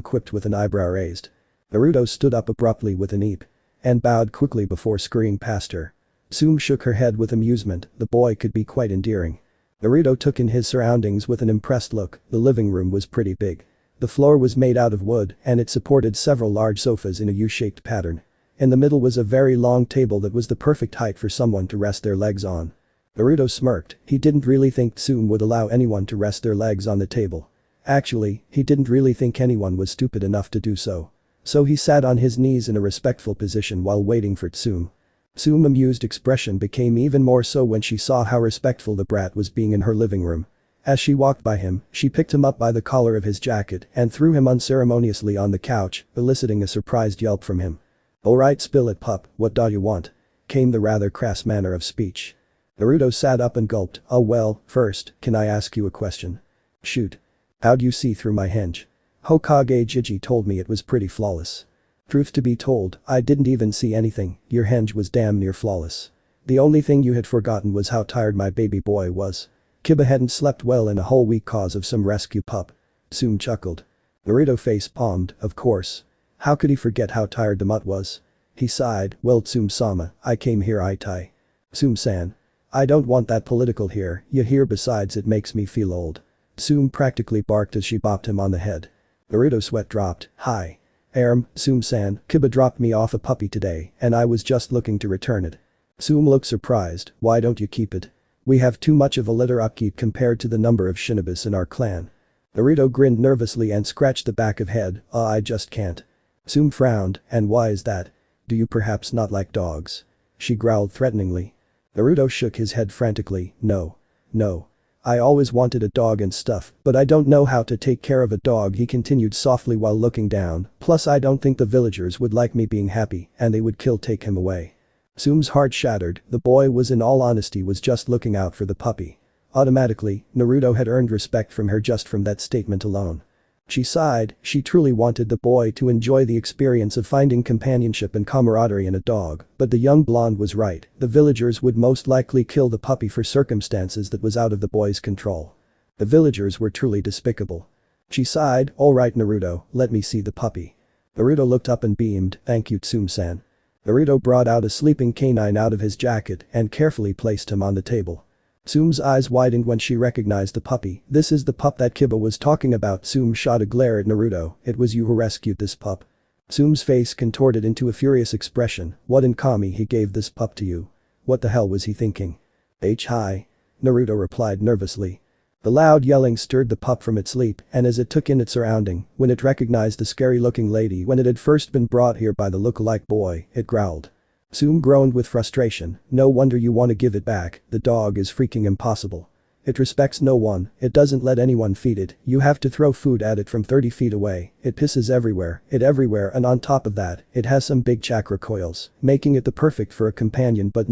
quipped with an eyebrow raised. Naruto stood up abruptly with an eep. And bowed quickly before scurrying past her. Shook her head with amusement. The boy could be quite endearing. Naruto took in his surroundings with an impressed look. The living room was pretty big. The floor was made out of wood and it supported several large sofas in a U-shaped pattern. In the middle was a very long table that was the perfect height for someone to rest their legs on. Naruto smirked. He didn't really think Tsume would allow anyone to rest their legs on the table. Actually, he didn't really think anyone was stupid enough to do so. So he sat on his knees in a respectful position while waiting for Tsume. Tsume's amused expression became even more so when she saw how respectful the brat was being in her living room. As she walked by him, she picked him up by the collar of his jacket and threw him unceremoniously on the couch, eliciting a surprised yelp from him. "Alright, spill it pup, what do you want?" came the rather crass manner of speech. Naruto sat up and gulped. "Oh well, first, can I ask you a question?" "Shoot." "How'd you see through my henge?" "Hokage Gigi told me it was pretty flawless." "Truth to be told, I didn't even see anything, your henge was damn near flawless. The only thing you had forgotten was how tired my baby boy was. Kiba hadn't slept well in a whole week cause of some rescue pup." Tsume chuckled. Naruto face palmed, of course. How could he forget how tired the mutt was? He sighed. "Well Tsume-sama, I came here Itachi." "Tsume-san. I don't want that political here, you hear besides it makes me feel old." Tsume practically barked as she bopped him on the head. Naruto's sweat dropped. Hi. Tsume-san, Kiba dropped me off a puppy today and I was just looking to return it. Tsume looked surprised, why don't you keep it? We have too much of a litter upkeep compared to the number of shinobis in our clan. Naruto grinned nervously and scratched the back of head, I just can't. Tsume frowned, and why is that? Do you perhaps not like dogs? She growled threateningly. Naruto shook his head frantically, no. No. I always wanted a dog and stuff, but I don't know how to take care of a dog, he continued softly while looking down, plus I don't think the villagers would like me being happy and they would take him away. Tsume's heart shattered, the boy was in all honesty was just looking out for the puppy. Automatically, Naruto had earned respect from her just from that statement alone. She sighed, she truly wanted the boy to enjoy the experience of finding companionship and camaraderie in a dog, but the young blonde was right, the villagers would most likely kill the puppy for circumstances that was out of the boy's control. The villagers were truly despicable. She sighed, alright Naruto, let me see the puppy. Naruto looked up and beamed, thank you Tsume-san. Naruto brought out a sleeping canine out of his jacket and carefully placed him on the table. Tsume's eyes widened when she recognized the puppy, this is the pup that Kiba was talking about. Tsume shot a glare at Naruto, it was you who rescued this pup. Tsume's face contorted into a furious expression, what in Kami he gave this pup to you? What the hell was he thinking? Hi. Naruto replied nervously. The loud yelling stirred the pup from its sleep and as it took in its surrounding, when it recognized the scary-looking lady when it had first been brought here by the look-alike boy, it growled. Tsume groaned with frustration, no wonder you want to give it back, the dog is freaking impossible. It respects no one, it doesn't let anyone feed it, you have to throw food at it from 30 feet away, it pisses everywhere and on top of that, it has some big chakra coils, making it the perfect for a companion but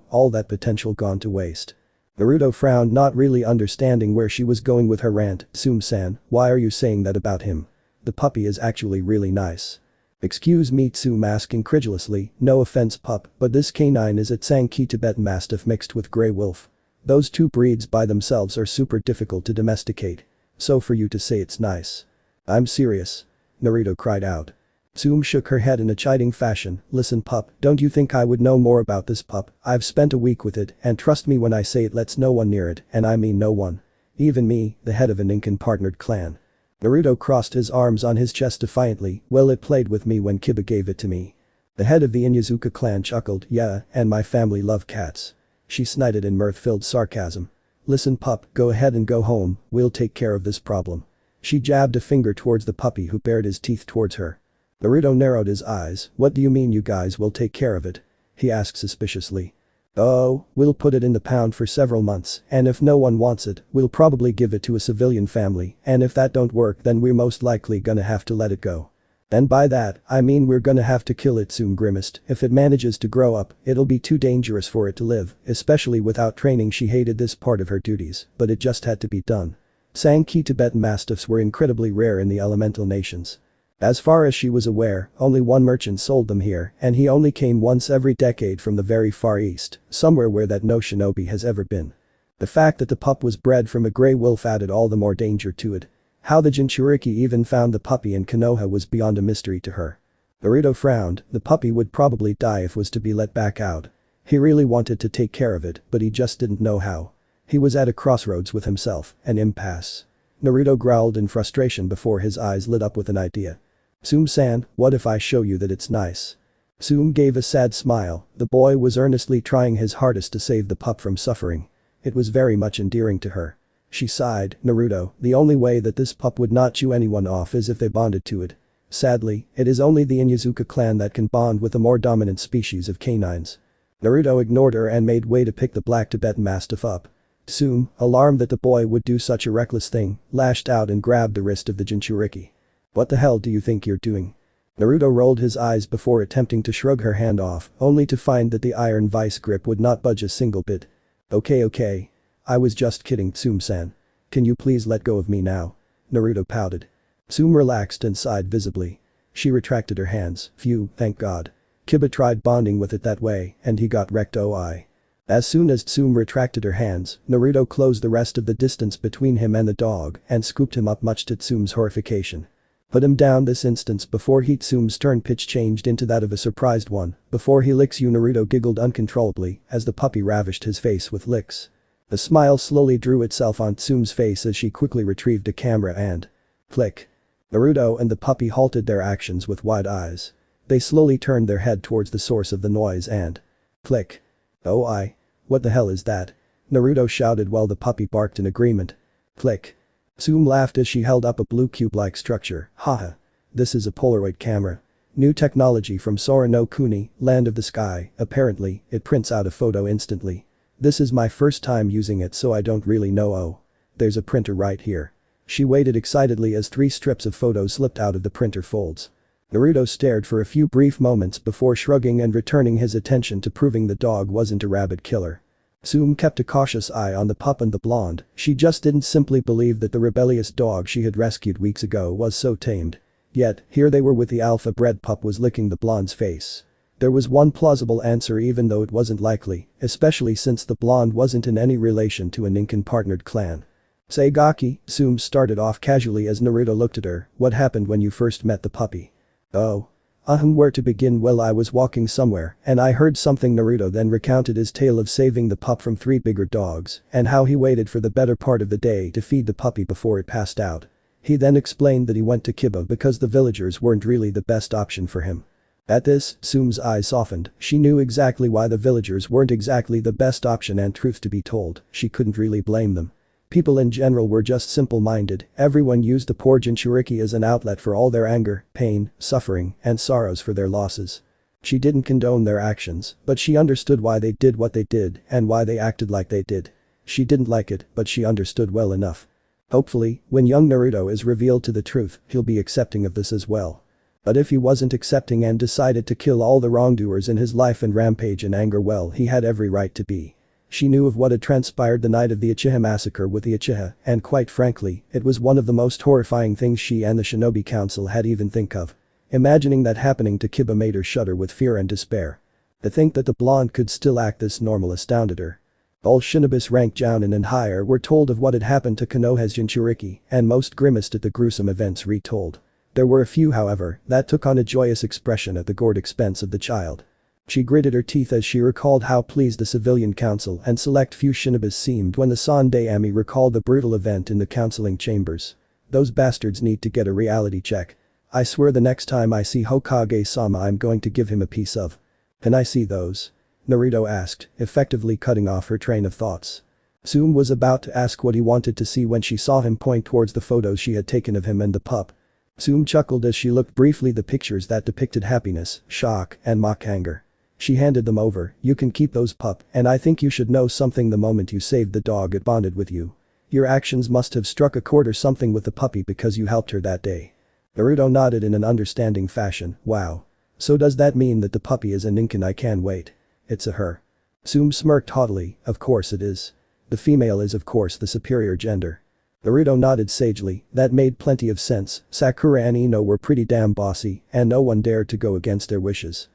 all that potential gone to waste. Naruto frowned not really understanding where she was going with her rant, Tsume-san, why are you saying that about him? The puppy is actually really nice. Excuse me Tsume asked incredulously, no offense pup, but this canine is a Tsangki Tibetan Mastiff mixed with Grey Wolf. Those two breeds by themselves are super difficult to domesticate. So for you to say it's nice. I'm serious. Naruto cried out. Tsume shook her head in a chiding fashion, listen pup, don't you think I would know more about this pup, I've spent a week with it and trust me when I say it lets no one near it and I mean no one. Even me, the head of an Incan partnered clan. Naruto crossed his arms on his chest defiantly, well it played with me when Kiba gave it to me. The head of the Inuzuka clan chuckled, yeah, and my family love cats. She snited in mirth-filled sarcasm. Listen pup, go ahead and go home, we'll take care of this problem. She jabbed a finger towards the puppy who bared his teeth towards her. Naruto narrowed his eyes, what do you mean you guys will take care of it? He asked suspiciously. Oh, we'll put it in the pound for several months and if no one wants it, we'll probably give it to a civilian family and if that don't work then we're most likely gonna have to let it go. And by that, I mean we're gonna have to kill it Tsume grimaced, if it manages to grow up, it'll be too dangerous for it to live, especially without training. She hated this part of her duties, but it just had to be done. Tsangki Tibetan Mastiffs were incredibly rare in the elemental nations. As far as she was aware, only one merchant sold them here and he only came once every decade from the very far east, somewhere where that no shinobi has ever been. The fact that the pup was bred from a grey wolf added all the more danger to it. How the Jinchuriki even found the puppy in Konoha was beyond a mystery to her. Naruto frowned, the puppy would probably die if was to be let back out. He really wanted to take care of it, but he just didn't know how. He was at a crossroads with himself, an impasse. Naruto growled in frustration before his eyes lit up with an idea. Tsume-san, what if I show you that it's nice? Tsume gave a sad smile, the boy was earnestly trying his hardest to save the pup from suffering. It was very much endearing to her. She sighed, Naruto, the only way that this pup would not chew anyone off is if they bonded to it. Sadly, it is only the Inuzuka clan that can bond with a more dominant species of canines. Naruto ignored her and made way to pick the black Tibetan Mastiff up. Tsume, alarmed that the boy would do such a reckless thing, lashed out and grabbed the wrist of the Jinchuriki. What the hell do you think you're doing? Naruto rolled his eyes before attempting to shrug her hand off, only to find that the iron vice grip would not budge a single bit. Okay. I was just kidding Tsume-san. Can you please let go of me now? Naruto pouted. Tsume relaxed and sighed visibly. She retracted her hands, phew, thank God. Kiba tried bonding with it that way and he got wrecked oi. As soon as Tsume retracted her hands, Naruto closed the rest of the distance between him and the dog and scooped him up much to Tsume's horrification. Put him down this instance before Tsume's turn pitch changed into that of a surprised one, before he licks you Naruto giggled uncontrollably as the puppy ravished his face with licks. A smile slowly drew itself on Tsume's face as she quickly retrieved a camera and click. Naruto and the puppy halted their actions with wide eyes. They slowly turned their head towards the source of the noise and… click. Oh what the hell is that? Naruto shouted while the puppy barked in agreement. Click. Tsume laughed as she held up a blue cube-like structure. Haha. This is a Polaroid camera. New technology from Sora no Kuni, land of the sky, apparently, it prints out a photo instantly. This is my first time using it so I don't really know. Oh. There's a printer right here. She waited excitedly as 3 strips of photos slipped out of the printer folds. Naruto stared for a few brief moments before shrugging and returning his attention to proving the dog wasn't a rabbit killer. Tsume kept a cautious eye on the pup and the blonde, she just didn't simply believe that the rebellious dog she had rescued weeks ago was so tamed. Yet, here they were with the alpha-bred pup was licking the blonde's face. There was one plausible answer even though it wasn't likely, especially since the blonde wasn't in any relation to a Ninken-partnered clan. Seigaki, Tsume started off casually as Naruto looked at her, what happened when you first met the puppy? Oh. Where to begin? Well, I was walking somewhere and I heard something. Naruto then recounted his tale of saving the pup from 3 bigger dogs and how he waited for the better part of the day to feed the puppy before it passed out. He then explained that he went to Kiba because the villagers weren't really the best option for him. At this, Tsume's eyes softened, she knew exactly why the villagers weren't exactly the best option and truth to be told, she couldn't really blame them. People in general were just simple-minded, everyone used the poor Jinchuriki as an outlet for all their anger, pain, suffering, and sorrows for their losses. She didn't condone their actions, but she understood why they did what they did and why they acted like they did. She didn't like it, but she understood well enough. Hopefully, when young Naruto is revealed to the truth, he'll be accepting of this as well. But if he wasn't accepting and decided to kill all the wrongdoers in his life and rampage in anger, well, he had every right to be. She knew of what had transpired the night of the Uchiha massacre with the Uchiha, and quite frankly, it was one of the most horrifying things she and the Shinobi Council had even think of. Imagining that happening to Kiba made her shudder with fear and despair. To think that the blonde could still act this normal astounded her. All Shinobis ranked Jounin and higher were told of what had happened to Konoha's Jinchuriki, and most grimaced at the gruesome events retold. There were a few, however, that took on a joyous expression at the gored expense of the child. She gritted her teeth as she recalled how pleased the civilian council and select few Shinobis seemed when the Sandaime recalled the brutal event in the counseling chambers. Those bastards need to get a reality check. I swear the next time I see Hokage-sama I'm going to give him a piece of. Can I see those? Naruto asked, effectively cutting off her train of thoughts. Tsume was about to ask what he wanted to see when she saw him point towards the photos she had taken of him and the pup. Tsume chuckled as she looked briefly at the pictures that depicted happiness, shock, and mock anger. She handed them over, you can keep those, pup, and I think you should know something. The moment you saved the dog it bonded with you. Your actions must have struck a chord or something with the puppy because you helped her that day. Naruto nodded in an understanding fashion, wow. So does that mean that the puppy is a Ninken? I can't wait. It's a her. Tsume smirked haughtily, of course it is. The female is of course the superior gender. Naruto nodded sagely, that made plenty of sense, Sakura and Ino were pretty damn bossy and no one dared to go against their wishes.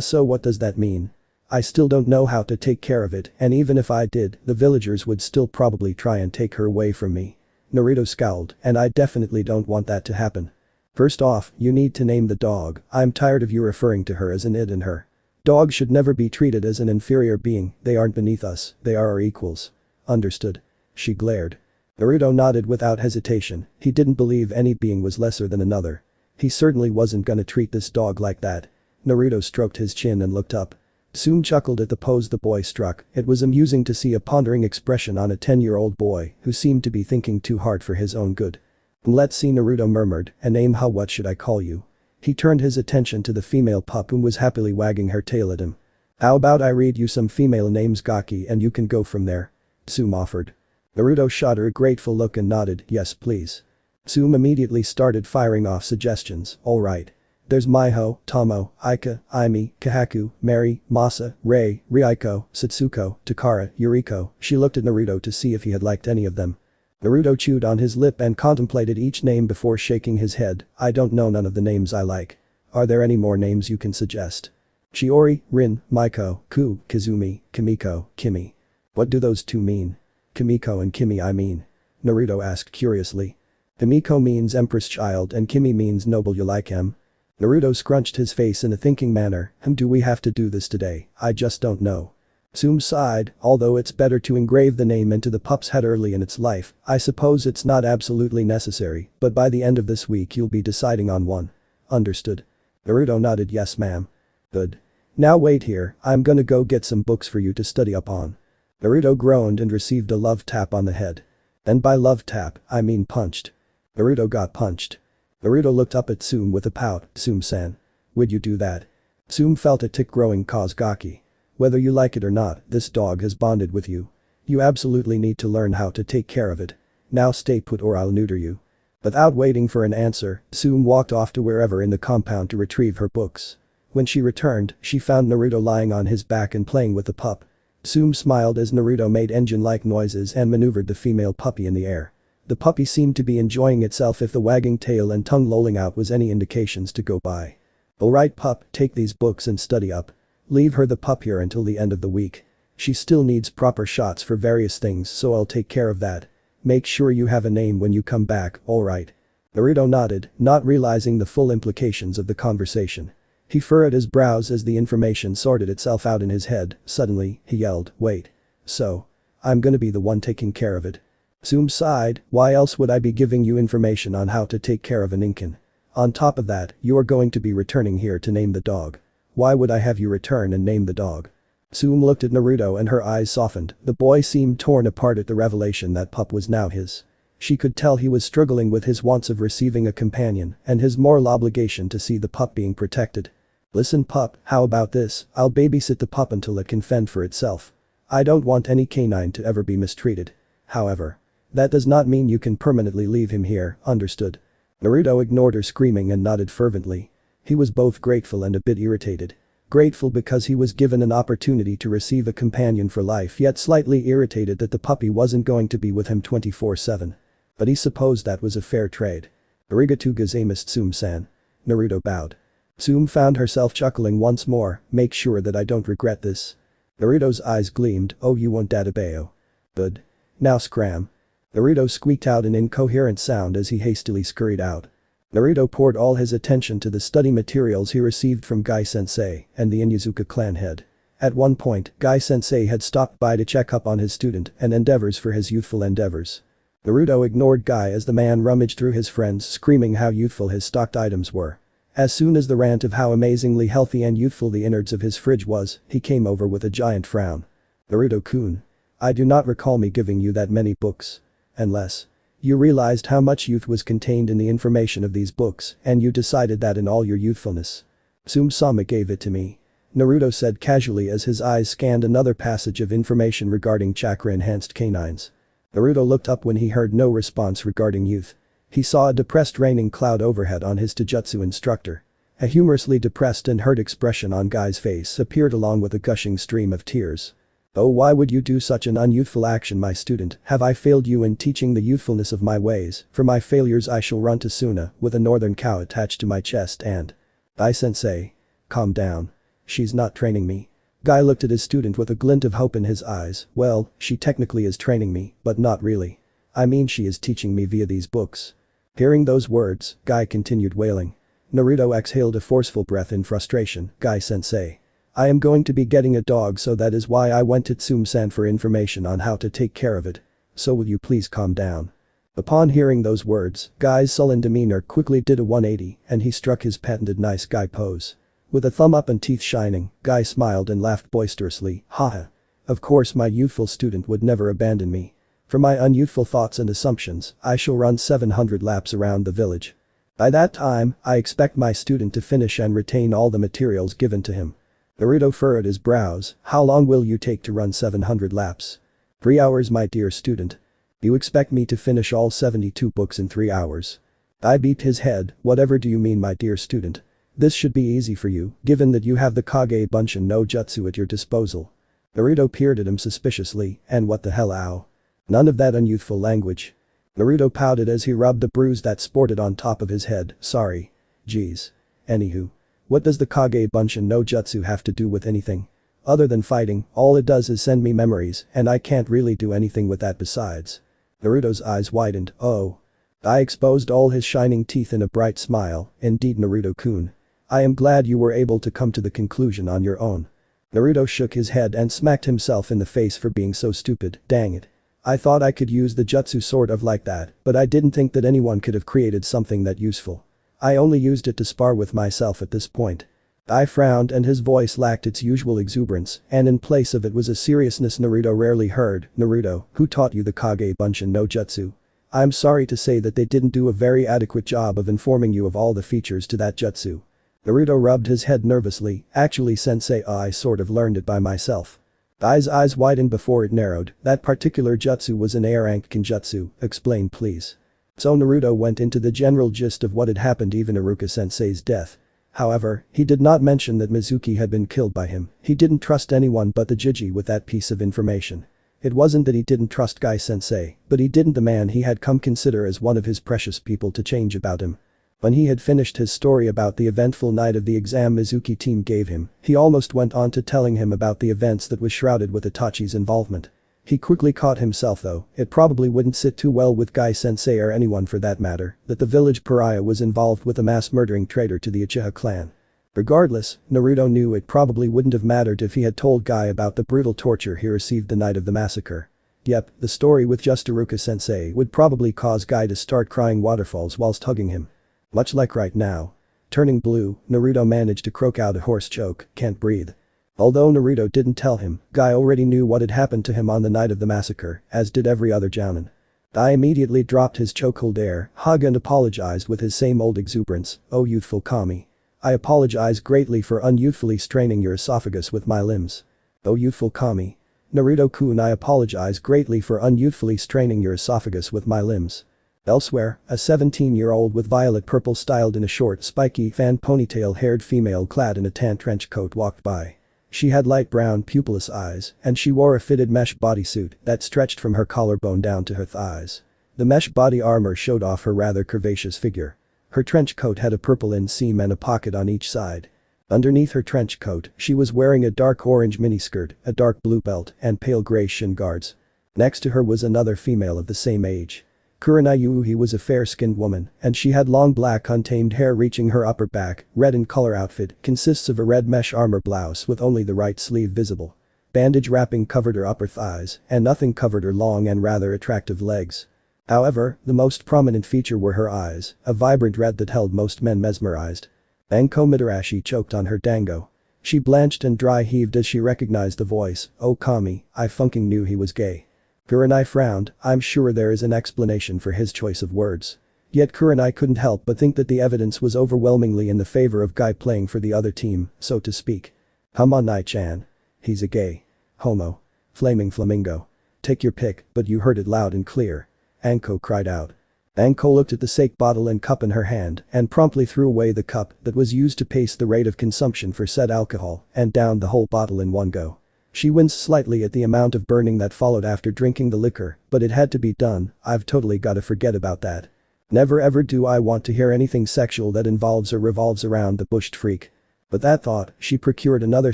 So what does that mean? I still don't know how to take care of it, and even if I did, the villagers would still probably try and take her away from me. Naruto scowled, and I definitely don't want that to happen. First off, you need to name the dog, I'm tired of you referring to her as an it and her. Dogs should never be treated as an inferior being, they aren't beneath us, they are our equals. Understood? She glared. Naruto nodded without hesitation, he didn't believe any being was lesser than another. He certainly wasn't gonna treat this dog like that. Naruto stroked his chin and looked up. Tsume chuckled at the pose the boy struck, it was amusing to see a pondering expression on a 10-year-old boy who seemed to be thinking too hard for his own good. Let's see, Naruto murmured, a name? How, what should I call you? He turned his attention to the female pup who was happily wagging her tail at him. How about I read you some female names, Gaki, and you can go from there? Tsume offered. Naruto shot her a grateful look and nodded, yes please. Tsume immediately started firing off suggestions, alright. There's Maiho, Tomo, Aika, Aimi, Kahaku, Mary, Masa, Rei, Ryuko, Satsuko, Takara, Yuriko. She looked at Naruto to see if he had liked any of them. Naruto chewed on his lip and contemplated each name before shaking his head, I don't know none of the names I like. Are there any more names you can suggest? Chiori, Rin, Maiko, Ku, Kazumi, Kimiko, Kimi. What do those two mean? Kimiko and Kimi I mean. Naruto asked curiously. Kimiko means Empress Child and Kimi means Noble. You like him? Naruto scrunched his face in a thinking manner, do we have to do this today? I just don't know. Tsume sighed, although it's better to engrave the name into the pup's head early in its life, I suppose it's not absolutely necessary, but by the end of this week you'll be deciding on one. Understood? Naruto nodded yes ma'am. Good. Now wait here, I'm gonna go get some books for you to study up on. Naruto groaned and received a love tap on the head. And by love tap, I mean punched. Naruto got punched. Naruto looked up at Tsume with a pout, Tsume-san. Would you do that? Tsume felt a tick growing Kazugaki. Whether you like it or not, this dog has bonded with you. You absolutely need to learn how to take care of it. Now stay put or I'll neuter you. Without waiting for an answer, Tsume walked off to wherever in the compound to retrieve her books. When she returned, she found Naruto lying on his back and playing with the pup. Tsume smiled as Naruto made engine-like noises and maneuvered the female puppy in the air. The puppy seemed to be enjoying itself if the wagging tail and tongue lolling out was any indications to go by. Alright pup, take these books and study up. Leave her the pup here until the end of the week. She still needs proper shots for various things so I'll take care of that. Make sure you have a name when you come back, alright? Naruto nodded, not realizing the full implications of the conversation. He furrowed his brows as the information sorted itself out in his head. Suddenly, he yelled, wait. So? I'm gonna be the one taking care of it. Tsume sighed, why else would I be giving you information on how to take care of an Incan? On top of that, you are going to be returning here to name the dog. Why would I have you return and name the dog? Tsume looked at Naruto and her eyes softened, the boy seemed torn apart at the revelation that pup was now his. She could tell he was struggling with his wants of receiving a companion and his moral obligation to see the pup being protected. Listen pup, how about this, I'll babysit the pup until it can fend for itself. I don't want any canine to ever be mistreated. However. That does not mean you can permanently leave him here, understood? Naruto ignored her screaming and nodded fervently. He was both grateful and a bit irritated. Grateful because he was given an opportunity to receive a companion for life yet slightly irritated that the puppy wasn't going to be with him 24/7. But he supposed that was a fair trade. Arigatou gozaimasu Tsume-san. Naruto bowed. Tsume found herself chuckling once more, make sure that I don't regret this. Naruto's eyes gleamed, oh you won't databeo. Good. Now scram. Naruto squeaked out an incoherent sound as he hastily scurried out. Naruto poured all his attention to the study materials he received from Guy-sensei and the Inuzuka clan head. At one point, Guy-sensei had stopped by to check up on his student and endeavors for his youthful endeavors. Naruto ignored Guy as the man rummaged through his friends screaming how youthful his stocked items were. As soon as the rant of how amazingly healthy and youthful the innards of his fridge was, he came over with a giant frown. Naruto-kun. I do not recall me giving you that many books. Unless. You realized how much youth was contained in the information of these books and you decided that in all your youthfulness. Tsume-sama gave it to me. Naruto said casually as his eyes scanned another passage of information regarding chakra-enhanced canines. Naruto looked up when he heard no response regarding youth. He saw a depressed raining cloud overhead on his taijutsu instructor. A humorously depressed and hurt expression on Guy's face appeared along with a gushing stream of tears. Oh why would you do such an unyouthful action my student, have I failed you in teaching the youthfulness of my ways, for my failures I shall run to Suna with a northern cow attached to my chest and. Guy-sensei. Calm down. She's not training me. Guy looked at his student with a glint of hope in his eyes, well, she technically is training me, but not really. I mean she is teaching me via these books. Hearing those words, Guy continued wailing. Naruto exhaled a forceful breath in frustration, Guy-sensei. I am going to be getting a dog so that is why I went to Tsume-san for information on how to take care of it. So will you please calm down? Upon hearing those words, Guy's sullen demeanor quickly did a 180 and he struck his patented nice guy pose. With a thumb up and teeth shining, Guy smiled and laughed boisterously, haha. Of course my youthful student would never abandon me. For my unyouthful thoughts and assumptions, I shall run 700 laps around the village. By that time, I expect my student to finish and retain all the materials given to him. Naruto furrowed his brows, how long will you take to run 700 laps? 3 hours my dear student. You expect me to finish all 72 books in 3 hours? I beat his head, whatever do you mean my dear student? This should be easy for you, given that you have the Kage Bunshin no Jutsu at your disposal. Naruto peered at him suspiciously, and what the hell ow? None of that unyouthful language. Naruto pouted as he rubbed the bruise that sported on top of his head, sorry. Geez. Anywho. What does the Kage Bunshin no Jutsu have to do with anything? Other than fighting, all it does is send me memories and I can't really do anything with that besides. Naruto's eyes widened, oh. I exposed all his shining teeth in a bright smile, indeed Naruto-kun. I am glad you were able to come to the conclusion on your own. Naruto shook his head and smacked himself in the face for being so stupid, dang it. I thought I could use the jutsu sort of like that, but I didn't think that anyone could have created something that useful. I only used it to spar with myself at this point. I frowned and his voice lacked its usual exuberance, and in place of it was a seriousness Naruto rarely heard. Naruto, who taught you the Kage Bunshin no Jutsu? I'm sorry to say that they didn't do a very adequate job of informing you of all the features to that jutsu. Naruto rubbed his head nervously, actually sensei, I sort of learned it by myself. Ai's eyes widened before it narrowed, that particular jutsu was an air rank kinjutsu, explain please. So Naruto went into the general gist of what had happened, even Iruka sensei's death. However, he did not mention that Mizuki had been killed by him. He didn't trust anyone but the Jiji with that piece of information. It wasn't that he didn't trust Guy sensei, but he didn't the man he had come consider as one of his precious people to change about him. When he had finished his story about the eventful night of the exam Mizuki team gave him, he almost went on to telling him about the events that was shrouded with Itachi's involvement. He quickly caught himself though, it probably wouldn't sit too well with Guy sensei or anyone for that matter, that the village pariah was involved with a mass murdering traitor to the Uchiha clan. Regardless, Naruto knew it probably wouldn't have mattered if he had told Guy about the brutal torture he received the night of the massacre. Yep, the story with just Iruka sensei would probably cause Guy to start crying waterfalls whilst hugging him. Much like right now. Turning blue, Naruto managed to croak out a hoarse choke, can't breathe. Although Naruto didn't tell him, Guy already knew what had happened to him on the night of the massacre, as did every other jounin. Guy immediately dropped his chokehold air, hug and apologized with his same old exuberance, oh youthful Kami. I apologize greatly for unyouthfully straining your esophagus with my limbs. Oh youthful Kami. Naruto-kun, I apologize greatly for unyouthfully straining your esophagus with my limbs. Elsewhere, a 17-year-old with violet purple styled in a short spiky fan ponytail-haired female clad in a tan trench coat walked by. She had light brown pupilless eyes, and she wore a fitted mesh bodysuit that stretched from her collarbone down to her thighs. The mesh body armor showed off her rather curvaceous figure. Her trench coat had a purple inseam and a pocket on each side. Underneath her trench coat, she was wearing a dark orange miniskirt, a dark blue belt, and pale gray shin guards. Next to her was another female of the same age. Kurenai was a fair-skinned woman, and she had long black untamed hair reaching her upper back. Red in color outfit consists of a red mesh armor blouse with only the right sleeve visible. Bandage wrapping covered her upper thighs, and nothing covered her long and rather attractive legs. However, the most prominent feature were her eyes, a vibrant red that held most men mesmerized. Anko Midarashi choked on her dango. She blanched and dry heaved as she recognized the voice, oh Kami, I fucking knew he was gay. Kurenai frowned, I'm sure there is an explanation for his choice of words. Yet Kurenai couldn't help but think that the evidence was overwhelmingly in the favor of Guy playing for the other team, so to speak. Come on Nai-chan. He's a gay. Homo. Flaming flamingo. Take your pick, but you heard it loud and clear. Anko cried out. Anko looked at the sake bottle and cup in her hand and promptly threw away the cup that was used to pace the rate of consumption for said alcohol and downed the whole bottle in one go. She winced slightly at the amount of burning that followed after drinking the liquor, but it had to be done, I've totally gotta forget about that. Never ever do I want to hear anything sexual that involves or revolves around the bushed freak. But that thought, she procured another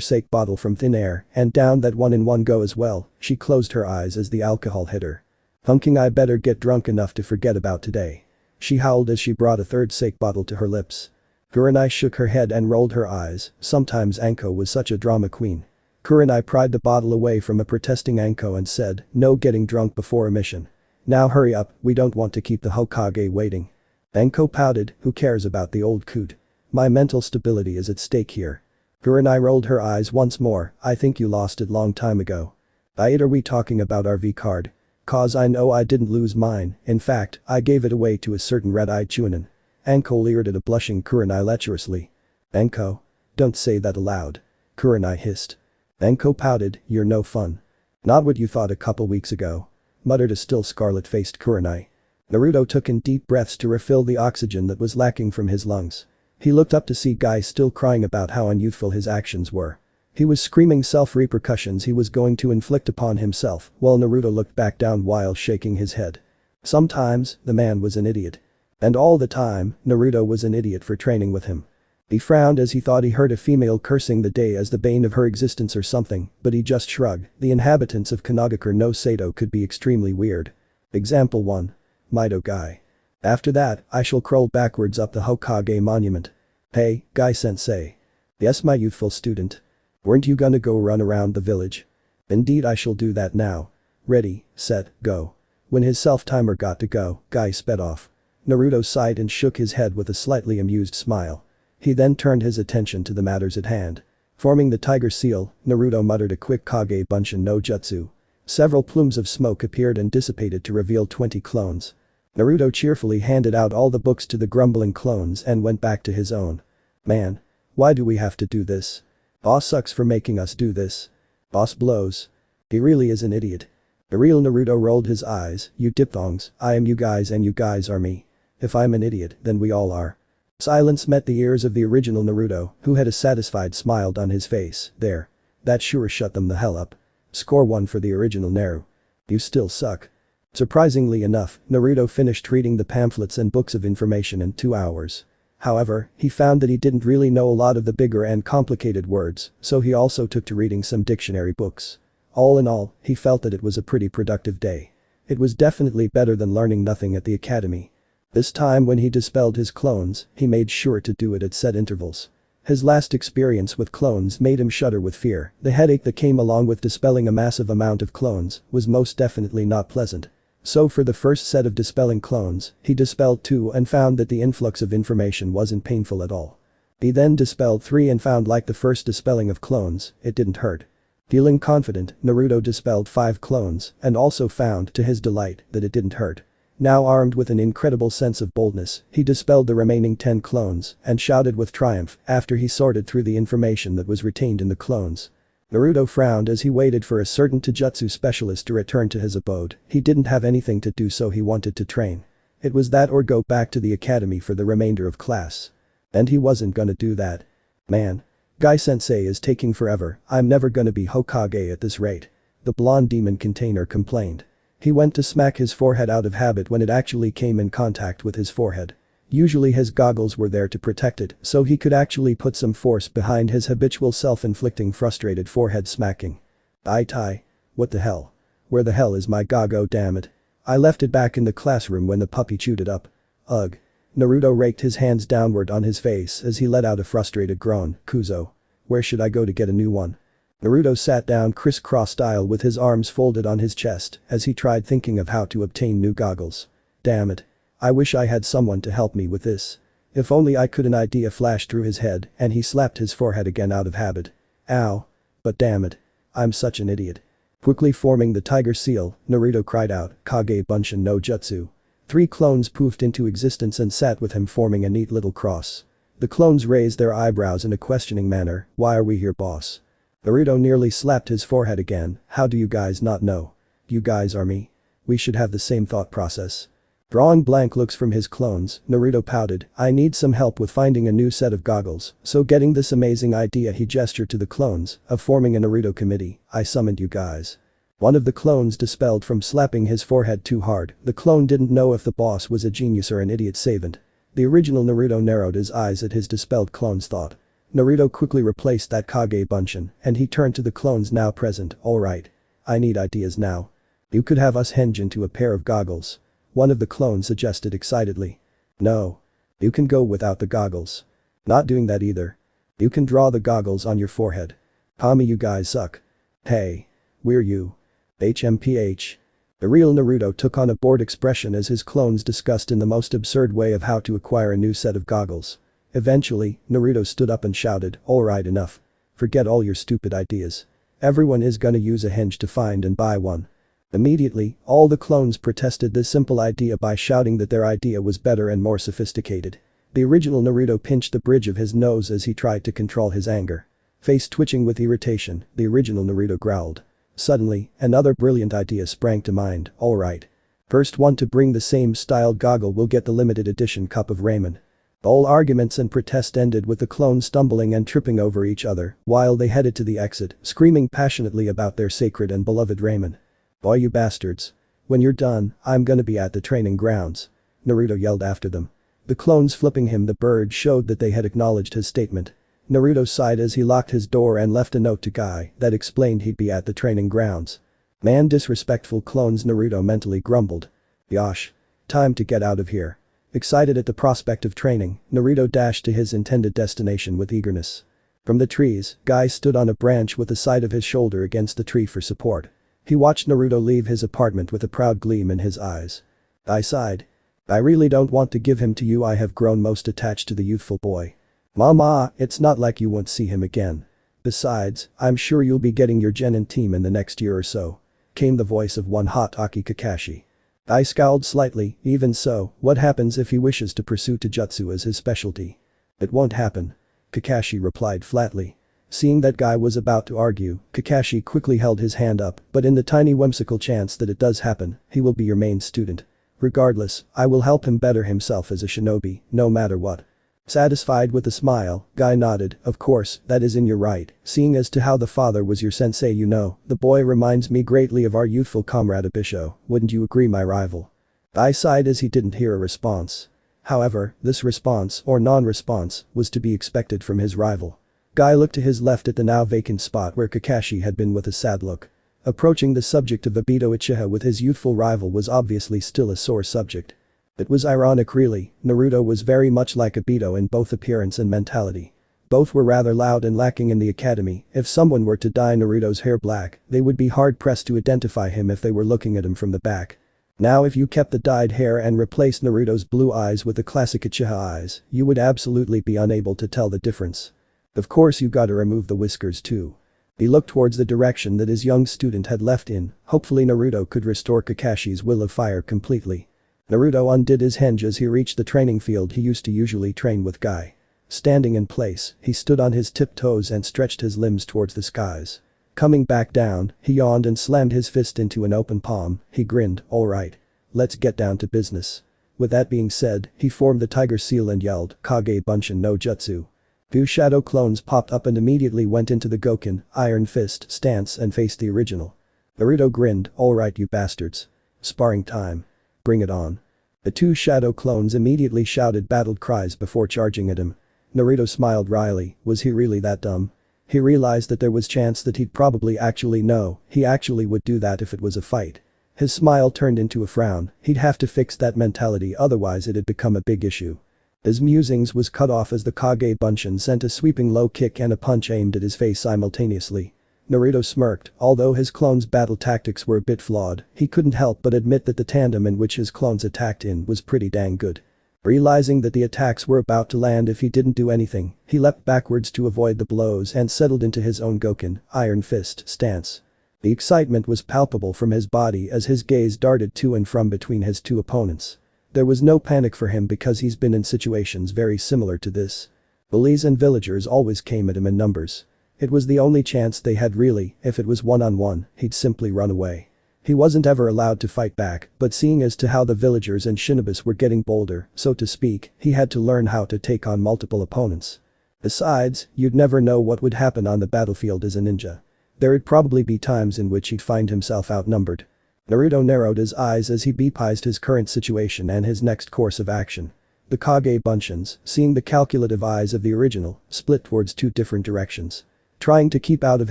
sake bottle from thin air and downed that one in one go as well. She closed her eyes as the alcohol hit her. Hunking, I better get drunk enough to forget about today. She howled as she brought a third sake bottle to her lips. Kurenai shook her head and rolled her eyes, sometimes Anko was such a drama queen. Kurenai pried the bottle away from a protesting Anko and said, no getting drunk before a mission. Now hurry up, we don't want to keep the Hokage waiting. Anko pouted, who cares about the old coot? My mental stability is at stake here. Kurenai rolled her eyes once more, I think you lost it long time ago. Are we talking about our V card? Cause I know I didn't lose mine, in fact, I gave it away to a certain red-eyed chunin. Anko leered at a blushing Kurenai lecherously. Anko? Don't say that aloud. Kurenai hissed. Anko pouted, you're no fun. Not what you thought a couple weeks ago. Muttered a still scarlet-faced Kurenai. Naruto took in deep breaths to refill the oxygen that was lacking from his lungs. He looked up to see Guy still crying about how unyouthful his actions were. He was screaming self-repercussions he was going to inflict upon himself, while Naruto looked back down while shaking his head. Sometimes, the man was an idiot. And all the time, Naruto was an idiot for training with him. He frowned as he thought he heard a female cursing the day as the bane of her existence or something, but he just shrugged. The inhabitants of Kanagakure no Sato could be extremely weird. Example 1. Mido Guy. After that, I shall crawl backwards up the Hokage monument. Hey, Guy sensei. Yes, my youthful student. Weren't you gonna go run around the village? Indeed, I shall do that now. Ready, set, go. When his self-timer got to go, Guy sped off. Naruto sighed and shook his head with a slightly amused smile. He then turned his attention to the matters at hand. Forming the tiger seal, Naruto muttered a quick Kage Bunshin no Jutsu. Several plumes of smoke appeared and dissipated to reveal 20 clones. Naruto cheerfully handed out all the books to the grumbling clones and went back to his own. Man. Why do we have to do this? Boss sucks for making us do this. Boss blows. He really is an idiot. The real Naruto rolled his eyes, you diphthongs, I am you guys and you guys are me. If I'm an idiot, then we all are. Silence met the ears of the original Naruto, who had a satisfied smile on his face. There. That sure shut them the hell up. Score 1 for the original Naru. You still suck. Surprisingly enough, Naruto finished reading the pamphlets and books of information in 2 hours. However, he found that he didn't really know a lot of the bigger and complicated words, so he also took to reading some dictionary books. All in all, he felt that it was a pretty productive day. It was definitely better than learning nothing at the academy. This time when he dispelled his clones, he made sure to do it at set intervals. His last experience with clones made him shudder with fear. The headache that came along with dispelling a massive amount of clones was most definitely not pleasant. So for the first set of dispelling clones, he dispelled 2 and found that the influx of information wasn't painful at all. He then dispelled 3 and found, like the first dispelling of clones, it didn't hurt. Feeling confident, Naruto dispelled 5 clones and also found, to his delight, that it didn't hurt. Now armed with an incredible sense of boldness, he dispelled the remaining 10 clones and shouted with triumph after he sorted through the information that was retained in the clones. Naruto frowned as he waited for a certain Taijutsu specialist to return to his abode. He didn't have anything to do, so he wanted to train. It was that or go back to the academy for the remainder of class. And he wasn't gonna do that. Man. Guy-sensei is taking forever, I'm never gonna be Hokage at this rate. The blonde demon container complained. He went to smack his forehead out of habit when it actually came in contact with his forehead. Usually his goggles were there to protect it, so he could actually put some force behind his habitual self-inflicting frustrated forehead smacking. Tai. What the hell? Where the hell is my goggo, damn it? I left it back in the classroom when the puppy chewed it up. Ugh. Naruto raked his hands downward on his face as he let out a frustrated groan. Kuzo. Where should I go to get a new one? Naruto sat down crisscross style with his arms folded on his chest as he tried thinking of how to obtain new goggles. Damn it. I wish I had someone to help me with this. If only I could. An idea flashed through his head and he slapped his forehead again out of habit. Ow. But damn it. I'm such an idiot. Quickly forming the tiger seal, Naruto cried out, Kage Bunshin no Jutsu. 3 clones poofed into existence and sat with him, forming a neat little cross. The clones raised their eyebrows in a questioning manner. Why are we here, boss? Naruto nearly slapped his forehead again. How do you guys not know? You guys are me. We should have the same thought process. Drawing blank looks from his clones, Naruto pouted, I need some help with finding a new set of goggles, so getting this amazing idea, he gestured to the clones of forming a Naruto committee. I summoned you guys. One of the clones dispelled from slapping his forehead too hard. The clone didn't know if the boss was a genius or an idiot savant. The original Naruto narrowed his eyes at his dispelled clone's thought. Naruto quickly replaced that Kage Bunshin and he turned to the clones now present. Alright. I need ideas now. You could have us henge into a pair of goggles. One of the clones suggested excitedly. No. You can go without the goggles. Not doing that either. You can draw the goggles on your forehead. Kami, you guys suck. Hey. We're you. HMPH. The real Naruto took on a bored expression as his clones discussed in the most absurd way of how to acquire a new set of goggles. Eventually, Naruto stood up and shouted, alright, enough. Forget all your stupid ideas. Everyone is gonna use a henge to find and buy one. Immediately, all the clones protested this simple idea by shouting that their idea was better and more sophisticated. The original Naruto pinched the bridge of his nose as he tried to control his anger. Face twitching with irritation, the original Naruto growled. Suddenly, another brilliant idea sprang to mind. Alright. First one to bring the same styled goggle will get the limited edition cup of ramen. All arguments and protest ended with the clones stumbling and tripping over each other while they headed to the exit, screaming passionately about their sacred and beloved ramen. Boy, you bastards. When you're done, I'm gonna be at the training grounds. Naruto yelled after them. The clones flipping him the bird showed that they had acknowledged his statement. Naruto sighed as he locked his door and left a note to Guy that explained he'd be at the training grounds. Man, disrespectful clones, Naruto mentally grumbled. Yosh. Time to get out of here. Excited at the prospect of training, Naruto dashed to his intended destination with eagerness. From the trees, Guy stood on a branch with the side of his shoulder against the tree for support. He watched Naruto leave his apartment with a proud gleam in his eyes. I sighed. I really don't want to give him to you. I have grown most attached to the youthful boy. Mama, it's not like you won't see him again. Besides, I'm sure you'll be getting your genin team in the next year or so. Came the voice of one hot Aki Kakashi. I scowled slightly. Even so, what happens if he wishes to pursue Taijutsu as his specialty? It won't happen. Kakashi replied flatly. Seeing that Guy was about to argue, Kakashi quickly held his hand up, but in the tiny whimsical chance that it does happen, he will be your main student. Regardless, I will help him better himself as a shinobi, no matter what. Satisfied with a smile, Guy nodded. Of course, that is in your right, seeing as to how the father was your sensei. The boy reminds me greatly of our youthful comrade Obito, wouldn't you agree, my rival? Guy sighed as he didn't hear a response. However, this response, or non-response, was to be expected from his rival. Guy looked to his left at the now vacant spot where Kakashi had been with a sad look. Approaching the subject of Obito Uchiha with his youthful rival was obviously still a sore subject. It was ironic really, Naruto was very much like Obito in both appearance and mentality. Both were rather loud and lacking in the academy. If someone were to dye Naruto's hair black, they would be hard-pressed to identify him if they were looking at him from the back. Now if you kept the dyed hair and replaced Naruto's blue eyes with the classic Uchiha eyes, you would absolutely be unable to tell the difference. Of course you gotta remove the whiskers too. He looked towards the direction that his young student had left in, hopefully Naruto could restore Kakashi's will of fire completely. Naruto undid his hinge as he reached the training field he used to usually train with Guy. Standing in place, he stood on his tiptoes and stretched his limbs towards the skies. Coming back down, he yawned and slammed his fist into an open palm. He grinned, alright. Let's get down to business. With that being said, he formed the tiger seal and yelled, Kage Bunshin no Jutsu. 2 shadow clones popped up and immediately went into the Goken, Iron Fist stance and faced the original. Naruto grinned, alright you bastards. Sparring time. Bring it on. The 2 shadow clones immediately shouted battled cries before charging at him. Naruto smiled wryly. Was he really that dumb? He realized that there was chance that he'd probably actually know, he actually would do that if it was a fight. His smile turned into a frown. He'd have to fix that mentality, otherwise it'd become a big issue. His musings was cut off as the Kage Bunshin sent a sweeping low kick and a punch aimed at his face simultaneously. Naruto smirked. Although his clones' battle tactics were a bit flawed, he couldn't help but admit that the tandem in which his clones attacked in was pretty dang good. Realizing that the attacks were about to land if he didn't do anything, he leapt backwards to avoid the blows and settled into his own Goken, Iron Fist stance. The excitement was palpable from his body as his gaze darted to and from between his 2 opponents. There was no panic for him because he's been in situations very similar to this. Bullies and villagers always came at him in numbers. It was the only chance they had really. If it was one-on-one, he'd simply run away. He wasn't ever allowed to fight back, but seeing as to how the villagers and shinobis were getting bolder, so to speak, he had to learn how to take on multiple opponents. Besides, you'd never know what would happen on the battlefield as a ninja. There'd probably be times in which he'd find himself outnumbered. Naruto narrowed his eyes as he beepized his current situation and his next course of action. The Kage Bunshins, seeing the calculative eyes of the original, split towards 2 different directions. Trying to keep out of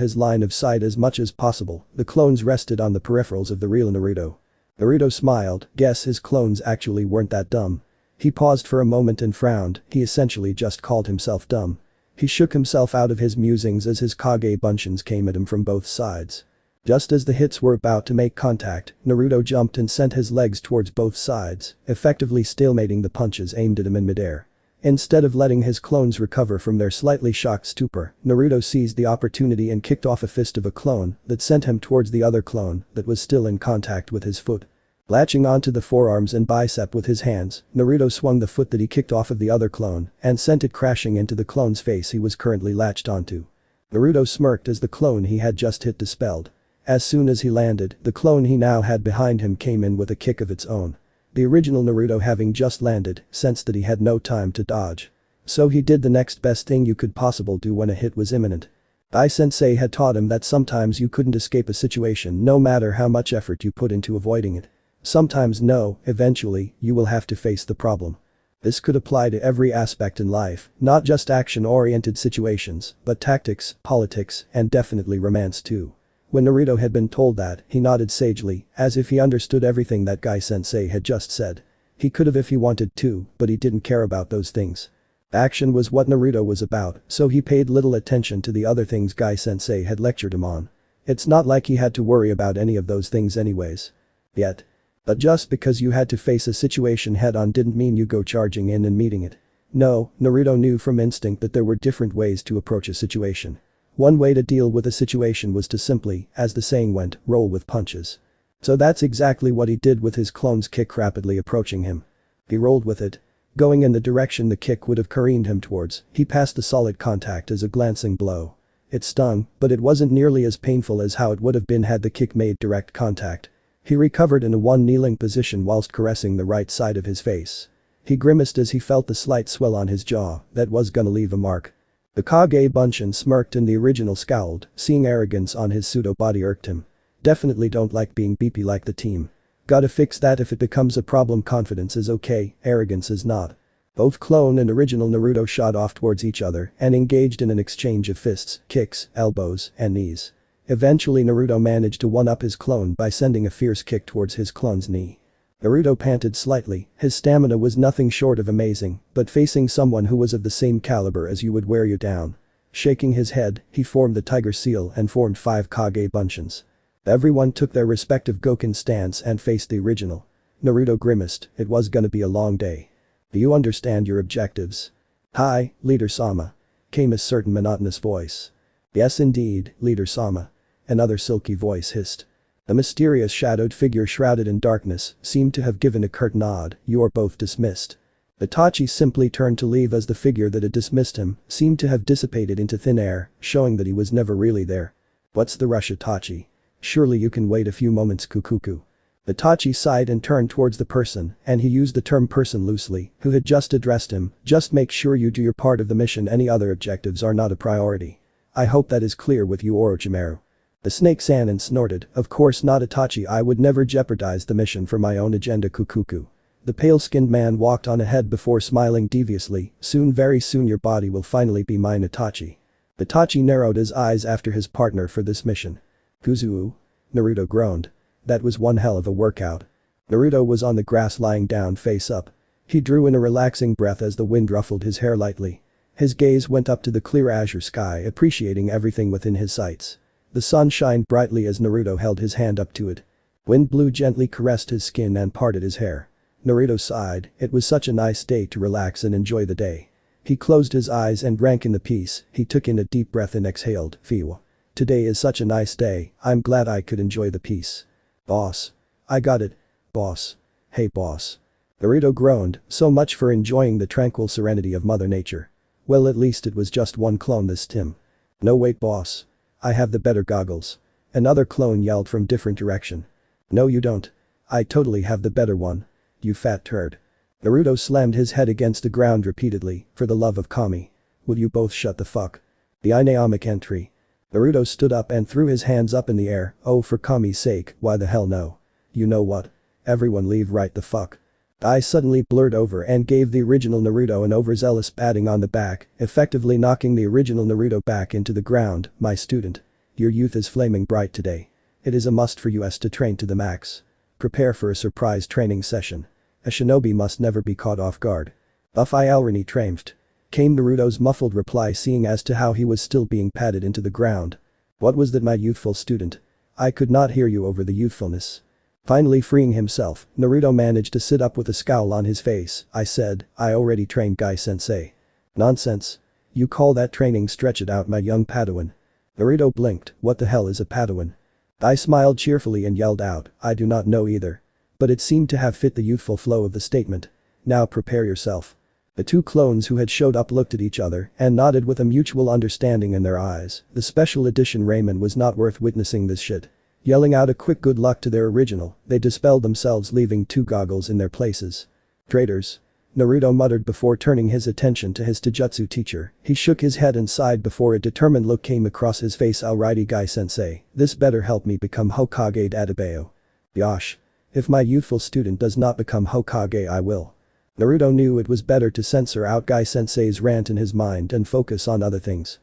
his line of sight as much as possible, the clones rested on the peripherals of the real Naruto. Naruto smiled. Guess his clones actually weren't that dumb. He paused for a moment and frowned. He essentially just called himself dumb. He shook himself out of his musings as his Kage Bunshins came at him from both sides. Just as the hits were about to make contact, Naruto jumped and sent his legs towards both sides, effectively stalemating the punches aimed at him in midair. Instead of letting his clones recover from their slightly shocked stupor, Naruto seized the opportunity and kicked off a fist of a clone that sent him towards the other clone that was still in contact with his foot. Latching onto the forearms and bicep with his hands, Naruto swung the foot that he kicked off of the other clone and sent it crashing into the clone's face he was currently latched onto. Naruto smirked as the clone he had just hit dispelled. As soon as he landed, the clone he now had behind him came in with a kick of its own. The original Naruto, having just landed, sensed that he had no time to dodge. So he did the next best thing you could possibly do when a hit was imminent. Ai-sensei had taught him that sometimes you couldn't escape a situation no matter how much effort you put into avoiding it. Sometimes no, eventually, you will have to face the problem. This could apply to every aspect in life, not just action-oriented situations, but tactics, politics, and definitely romance too. When Naruto had been told that, he nodded sagely, as if he understood everything that Guy-sensei had just said. He could have if he wanted to, but he didn't care about those things. Action was what Naruto was about, so he paid little attention to the other things Guy-sensei had lectured him on. It's not like he had to worry about any of those things anyways. Yet. But just because you had to face a situation head-on didn't mean you go charging in and meeting it. No, Naruto knew from instinct that there were different ways to approach a situation. One way to deal with a situation was to simply, as the saying went, roll with punches. So that's exactly what he did with his clone's kick rapidly approaching him. He rolled with it. Going in the direction the kick would have careened him towards, he passed the solid contact as a glancing blow. It stung, but it wasn't nearly as painful as how it would have been had the kick made direct contact. He recovered in a kneeling position whilst caressing the right side of his face. He grimaced as he felt the slight swell on his jaw that was gonna leave a mark. The Kage Bunshin smirked and the original scowled, seeing arrogance on his pseudo-body irked him. Definitely don't like being beepy like the team. Gotta fix that if it becomes a problem. Confidence is okay, arrogance is not. Both clone and original Naruto shot off towards each other and engaged in an exchange of fists, kicks, elbows, and knees. Eventually Naruto managed to one-up his clone by sending a fierce kick towards his clone's knee. Naruto panted slightly, his stamina was nothing short of amazing, but facing someone who was of the same caliber as you would wear you down. Shaking his head, he formed the Tiger Seal and formed 5 Kage Bunshins. Everyone took their respective Goken stance and faced the original. Naruto grimaced, it was gonna be a long day. Do you understand your objectives? Hi, Leader-sama. Came a certain monotonous voice. Yes indeed, Leader-sama. Another silky voice hissed. The mysterious shadowed figure shrouded in darkness seemed to have given a curt nod, you are both dismissed. Itachi simply turned to leave as the figure that had dismissed him seemed to have dissipated into thin air, showing that he was never really there. What's the rush, Itachi? Surely you can wait a few moments, Kukuku. Itachi sighed and turned towards the person, and he used the term person loosely, who had just addressed him, just make sure you do your part of the mission, any other objectives are not a priority. I hope that is clear with you, Orochimaru. The snake Sannin snorted, of course not Itachi, I would never jeopardize the mission for my own agenda, Kukuku. The pale-skinned man walked on ahead before smiling deviously, soon, very soon your body will finally be mine, Itachi. Itachi narrowed his eyes after his partner for this mission. Kuzu? Naruto groaned. That was one hell of a workout. Naruto was on the grass lying down face up. He drew in a relaxing breath as the wind ruffled his hair lightly. His gaze went up to the clear azure sky, appreciating everything within his sights. The sun shined brightly as Naruto held his hand up to it. Wind blew gently, caressed his skin and parted his hair. Naruto sighed, it was such a nice day to relax and enjoy the day. He closed his eyes and drank in the peace, he took in a deep breath and exhaled, phew. Today is such a nice day, I'm glad I could enjoy the peace. Boss. I got it. Boss. Hey boss. Naruto groaned, so much for enjoying the tranquil serenity of Mother Nature. Well, at least it was just one clone this time. No wait boss. I have the better goggles. Another clone yelled from different direction. No you don't. I totally have the better one. You fat turd. Naruto slammed his head against the ground repeatedly, for the love of Kami. Will you both shut the fuck? The Inaamic entry. Naruto stood up and threw his hands up in the air, oh for Kami's sake, why the hell no. You know what? Everyone leave right the fuck. I suddenly blurred over and gave the original Naruto an overzealous patting on the back, effectively knocking the original Naruto back into the ground, my student. Your youth is flaming bright today. It is a must for us to train to the max. Prepare for a surprise training session. A shinobi must never be caught off guard. Buff Ialrini triumphed. Came Naruto's muffled reply, seeing as to how he was still being patted into the ground. What was that, my youthful student? I could not hear you over the youthfulness. Finally freeing himself, Naruto managed to sit up with a scowl on his face. I said, I already trained Guy-sensei. Nonsense. You call that training? Stretch it out, my young Padawan. Naruto blinked, what the hell is a Padawan? I smiled cheerfully and yelled out, I do not know either. But it seemed to have fit the youthful flow of the statement. Now prepare yourself. The two clones who had showed up looked at each other and nodded with a mutual understanding in their eyes. The special edition Raymond was not worth witnessing this shit. Yelling out a quick good luck to their original, they dispelled themselves, leaving 2 goggles in their places. Traitors. Naruto muttered before turning his attention to his taijutsu teacher. He shook his head and sighed before a determined look came across his face. Alrighty Guy-sensei, this better help me become Hokage Adebayo. Yosh. If my youthful student does not become Hokage, I will. Naruto knew it was better to censor out Guy-sensei's rant in his mind and focus on other things.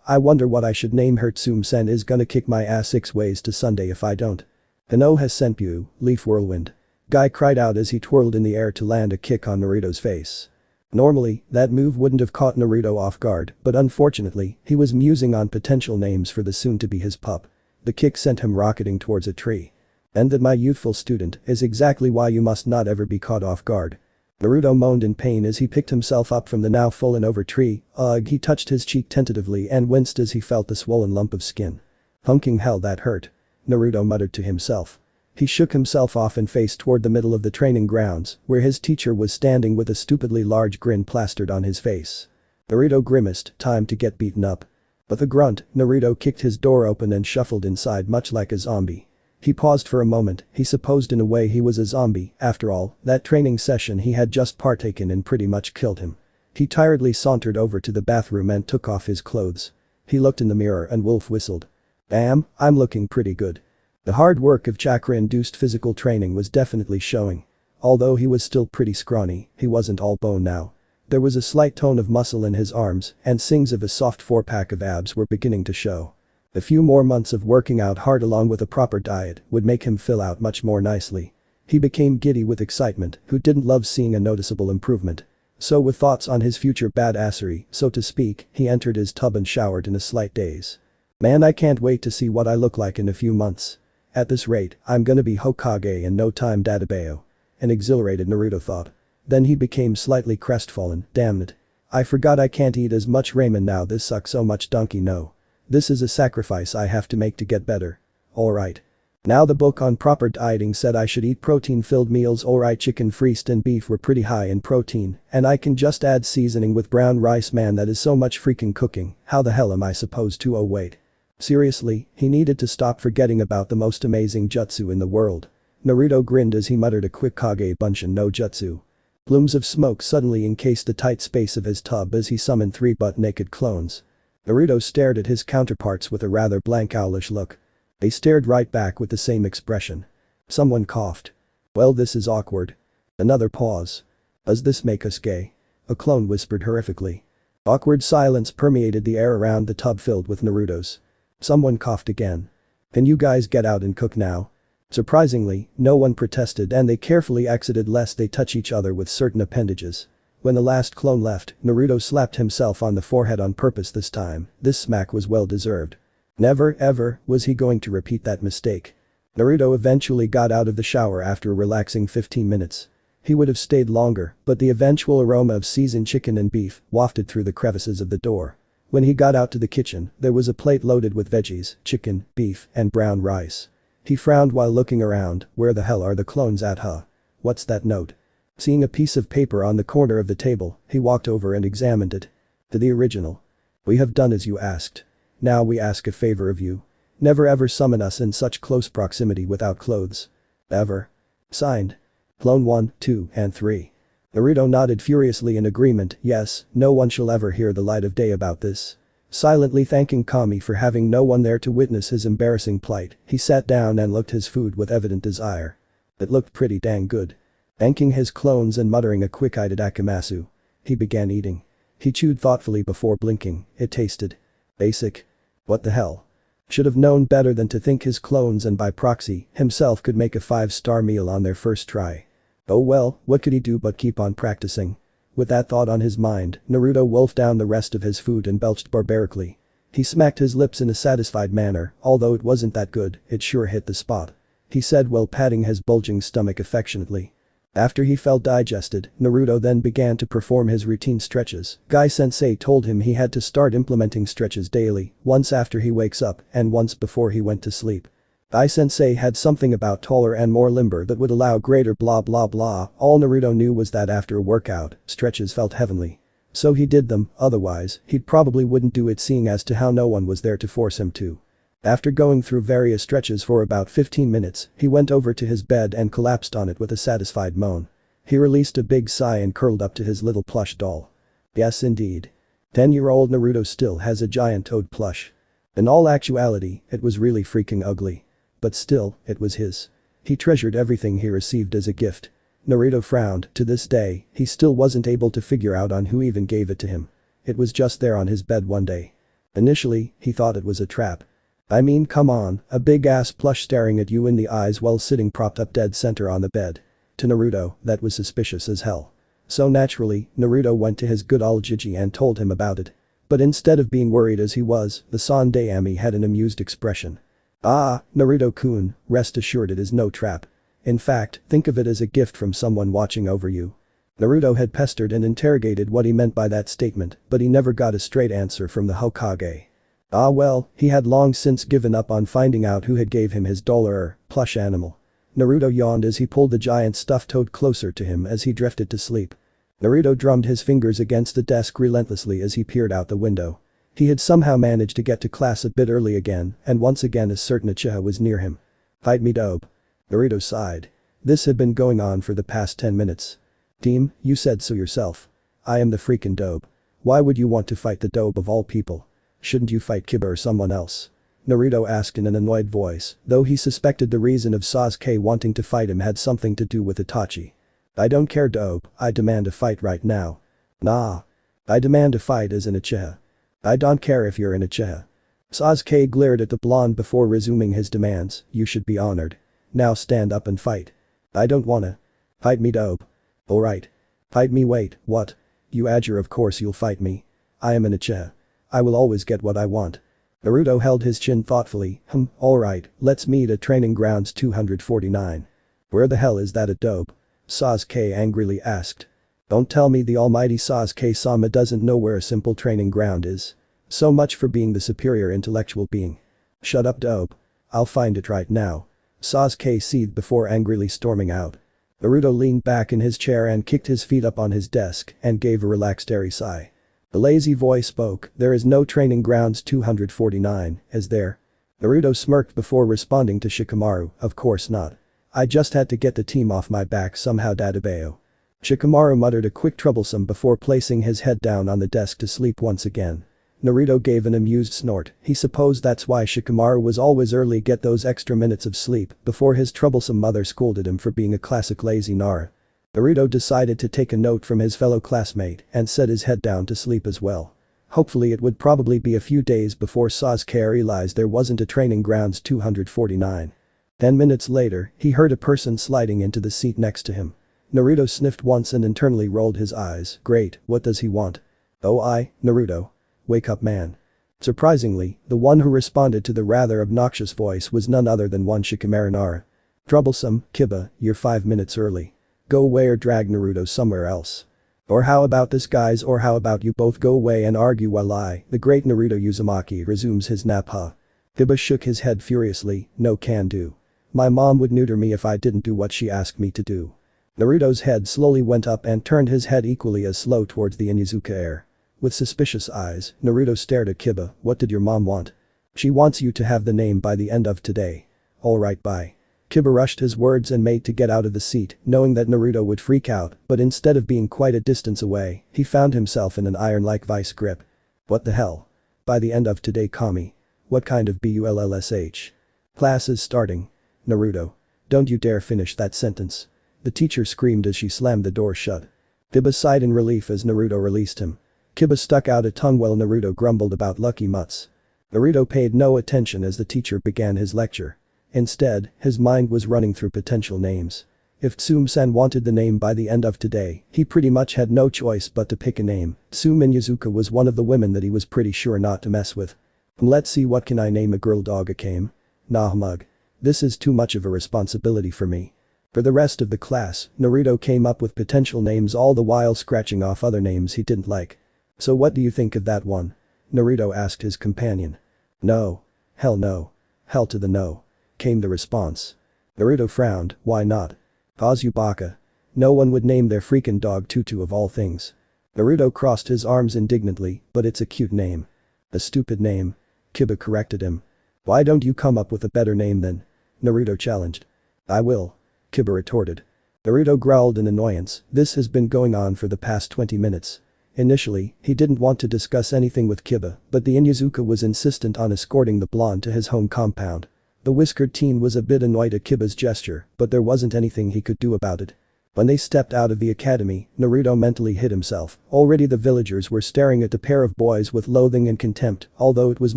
I wonder what I should name her. Tsume-sen is gonna kick my ass 6 ways to Sunday if I don't. Ino has sent you, Leaf Whirlwind. Guy cried out as he twirled in the air to land a kick on Naruto's face. Normally, that move wouldn't have caught Naruto off guard, but unfortunately, he was musing on potential names for the soon-to-be his pup. The kick sent him rocketing towards a tree. And that, my youthful student, is exactly why you must not ever be caught off guard. Naruto moaned in pain as he picked himself up from the now fallen over tree. Ugh, he touched his cheek tentatively and winced as he felt the swollen lump of skin. Hunking hell, that hurt. Naruto muttered to himself. He shook himself off and faced toward the middle of the training grounds, where his teacher was standing with a stupidly large grin plastered on his face. Naruto grimaced, time to get beaten up. With a grunt, Naruto kicked his door open and shuffled inside much like a zombie. He paused for a moment, he supposed in a way he was a zombie, after all, that training session he had just partaken in pretty much killed him. He tiredly sauntered over to the bathroom and took off his clothes. He looked in the mirror and Wolf whistled. Damn, I'm looking pretty good. The hard work of chakra-induced physical training was definitely showing. Although he was still pretty scrawny, he wasn't all bone now. There was a slight tone of muscle in his arms, and sings of a soft four-pack of abs were beginning to show. A few more months of working out hard along with a proper diet would make him fill out much more nicely. He became giddy with excitement, who didn't love seeing a noticeable improvement. So with thoughts on his future badassery, so to speak, he entered his tub and showered in a slight daze. Man, I can't wait to see what I look like in a few months. At this rate, I'm gonna be Hokage in no time, Dadabayo. An exhilarated Naruto thought. Then he became slightly crestfallen, damn it. I forgot I can't eat as much ramen now, this sucks so much, donkey no. This is a sacrifice I have to make to get better. Alright. Now the book on proper dieting said I should eat protein-filled meals. Alright, chicken, feast and beef were pretty high in protein, and I can just add seasoning with brown rice. Man, that is so much freaking cooking, how the hell am I supposed to? Oh wait. Seriously, he needed to stop forgetting about the most amazing jutsu in the world. Naruto grinned as he muttered a quick Kage Bunshin no jutsu. Plumes of smoke suddenly encased the tight space of his tub as he summoned 3 butt-naked clones. Naruto stared at his counterparts with a rather blank owlish look. They stared right back with the same expression. Someone coughed. Well, this is awkward. Another pause. Does this make us gay? A clone whispered horrifically. Awkward silence permeated the air around the tub filled with Narutos. Someone coughed again. Can you guys get out and cook now? Surprisingly, no one protested and they carefully exited lest they touch each other with certain appendages. When the last clone left, Naruto slapped himself on the forehead on purpose this time. This smack was well deserved. Never, ever, was he going to repeat that mistake. Naruto eventually got out of the shower after a relaxing 15 minutes. He would have stayed longer, but the eventual aroma of seasoned chicken and beef wafted through the crevices of the door. When he got out to the kitchen, there was a plate loaded with veggies, chicken, beef, and brown rice. He frowned while looking around. Where the hell are the clones at, huh? What's that note? Seeing a piece of paper on the corner of the table, he walked over and examined it. To the original. We have done as you asked. Now we ask a favor of you. Never ever summon us in such close proximity without clothes. Ever. Signed. Clone 1, 2, and 3. Naruto nodded furiously in agreement. Yes, no one shall ever hear the light of day about this. Silently thanking Kami for having no one there to witness his embarrassing plight, he sat down and looked his food with evident desire. It looked pretty dang good. Thanking his clones and muttering a quick-eyed Akimasu, he began eating. He chewed thoughtfully before blinking. It tasted basic. What the hell? Should have known better than to think his clones and by proxy, himself could make a 5-star meal on their first try. Oh well, what could he do but keep on practicing? With that thought on his mind, Naruto wolfed down the rest of his food and belched barbarically. He smacked his lips in a satisfied manner. Although it wasn't that good, it sure hit the spot. He said while patting his bulging stomach affectionately. After he felt digested, Naruto then began to perform his routine stretches. Guy-sensei told him he had to start implementing stretches daily, once after he wakes up and once before he went to sleep. Guy-sensei had something about taller and more limber that would allow greater blah blah blah. All Naruto knew was that after a workout, stretches felt heavenly. So he did them, otherwise, he probably wouldn't do it, seeing as to how no one was there to force him to. After going through various stretches for about 15 minutes, he went over to his bed and collapsed on it with a satisfied moan. He released a big sigh and curled up to his little plush doll. Yes indeed. 10-year-old Naruto still has a giant toad plush. In all actuality, it was really freaking ugly. But still, it was his. He treasured everything he received as a gift. Naruto frowned. To this day, he still wasn't able to figure out on who even gave it to him. It was just there on his bed one day. Initially, he thought it was a trap. I mean, come on, a big-ass plush staring at you in the eyes while sitting propped up dead center on the bed. To Naruto, that was suspicious as hell. So naturally, Naruto went to his good old Jiji and told him about it. But instead of being worried as he was, the Sandaime had an amused expression. "Ah, Naruto-kun, rest assured it is no trap. In fact, think of it as a gift from someone watching over you." Naruto had pestered and interrogated what he meant by that statement, but he never got a straight answer from the Hokage. Ah well, he had long since given up on finding out who had gave him his dollar plush animal. Naruto yawned as he pulled the giant stuffed toad closer to him as he drifted to sleep. Naruto drummed his fingers against the desk relentlessly as he peered out the window. He had somehow managed to get to class a bit early again, and once again a certain Uchiha was near him. "Fight me, dope." Naruto sighed. This had been going on for the past 10 minutes. "Team, you said so yourself. I am the freaking dope. Why would you want to fight the dope of all people? Shouldn't you fight Kiba or someone else?" Naruto asked in an annoyed voice, though he suspected the reason of Sasuke wanting to fight him had something to do with Itachi. "I don't care, dope, I demand a fight right now." "Nah. I demand a fight as an Uchiha." "I don't care if you're an Uchiha." Sasuke glared at the blonde before resuming his demands. "You should be honored. Now stand up and fight." "I don't wanna." "Fight me, dope." "Alright. Fight me. Wait, what? You Ajir, of course you'll fight me. I am an Uchiha. I will always get what I want." Naruto held his chin thoughtfully. Alright, let's meet at training grounds 249. "Where the hell is that a dope?" Sasuke angrily asked. "Don't tell me the almighty Sasuke-sama doesn't know where a simple training ground is. So much for being the superior intellectual being." "Shut up, dope. I'll find it right now." Sasuke seethed before angrily storming out. Naruto leaned back in his chair and kicked his feet up on his desk and gave a relaxed airy sigh. The lazy voice spoke. "There is no training grounds 249, is there?" Naruto smirked before responding to Shikamaru, "Of course not. I just had to get the team off my back somehow, Dadabeo." Shikamaru muttered a quick troublesome before placing his head down on the desk to sleep once again. Naruto gave an amused snort. He supposed that's why Shikamaru was always early, get those extra minutes of sleep before his troublesome mother scolded him for being a classic lazy Nara. Naruto decided to take a note from his fellow classmate and set his head down to sleep as well. Hopefully it would probably be a few days before Sasuke realized there wasn't a training grounds 249. 10 minutes later, he heard a person sliding into the seat next to him. Naruto sniffed once and internally rolled his eyes. Great, what does he want? "Oh, Naruto. Wake up, man." Surprisingly, the one who responded to the rather obnoxious voice was none other than one Shikamaru Nara. "Troublesome, Kiba, you're 5 minutes early. Go away or drag Naruto somewhere else. Or how about this, guys, or how about you both go away and argue while the great Naruto Uzumaki, resumes his nap, huh?" Kiba shook his head furiously. "No can do. My mom would neuter me if I didn't do what she asked me to do." Naruto's head slowly went up and turned his head equally as slow towards the Inuzuka air. With suspicious eyes, Naruto stared at Kiba. "What did your mom want?" "She wants you to have the name by the end of today." "Alright, bye." Kiba rushed his words and made to get out of the seat, knowing that Naruto would freak out, but instead of being quite a distance away, he found himself in an iron-like vice grip. "What the hell? By the end of today, Kami? What kind of bullshh? Class is starting." "Naruto. Don't you dare finish that sentence." The teacher screamed as she slammed the door shut. Kiba sighed in relief as Naruto released him. Kiba stuck out a tongue while Naruto grumbled about lucky mutts. Naruto paid no attention as the teacher began his lecture. Instead, his mind was running through potential names. If Tsume-san wanted the name by the end of today, he pretty much had no choice but to pick a name. Tsume Inuzuka was one of the women that he was pretty sure not to mess with. "Let's see, what can I name a girl dog? A Kame? Nah, mug. This is too much of a responsibility for me." For the rest of the class, Naruto came up with potential names, all the while scratching off other names he didn't like. "So what do you think of that one?" Naruto asked his companion. "No. Hell no. Hell to the no," came the response. Naruto frowned. "Why not?" "'Cause you baka. No one would name their freaking dog Tutu of all things." Naruto crossed his arms indignantly. "But it's a cute name." "A stupid name," Kiba corrected him. "Why don't you come up with a better name then?" Naruto challenged. "I will," Kiba retorted. Naruto growled in annoyance. This has been going on for the past 20 minutes. Initially, he didn't want to discuss anything with Kiba, but the Inuzuka was insistent on escorting the blonde to his home compound. The whiskered teen was a bit annoyed at Kiba's gesture, but there wasn't anything he could do about it. When they stepped out of the academy, Naruto mentally hit himself. Already the villagers were staring at the pair of boys with loathing and contempt, although it was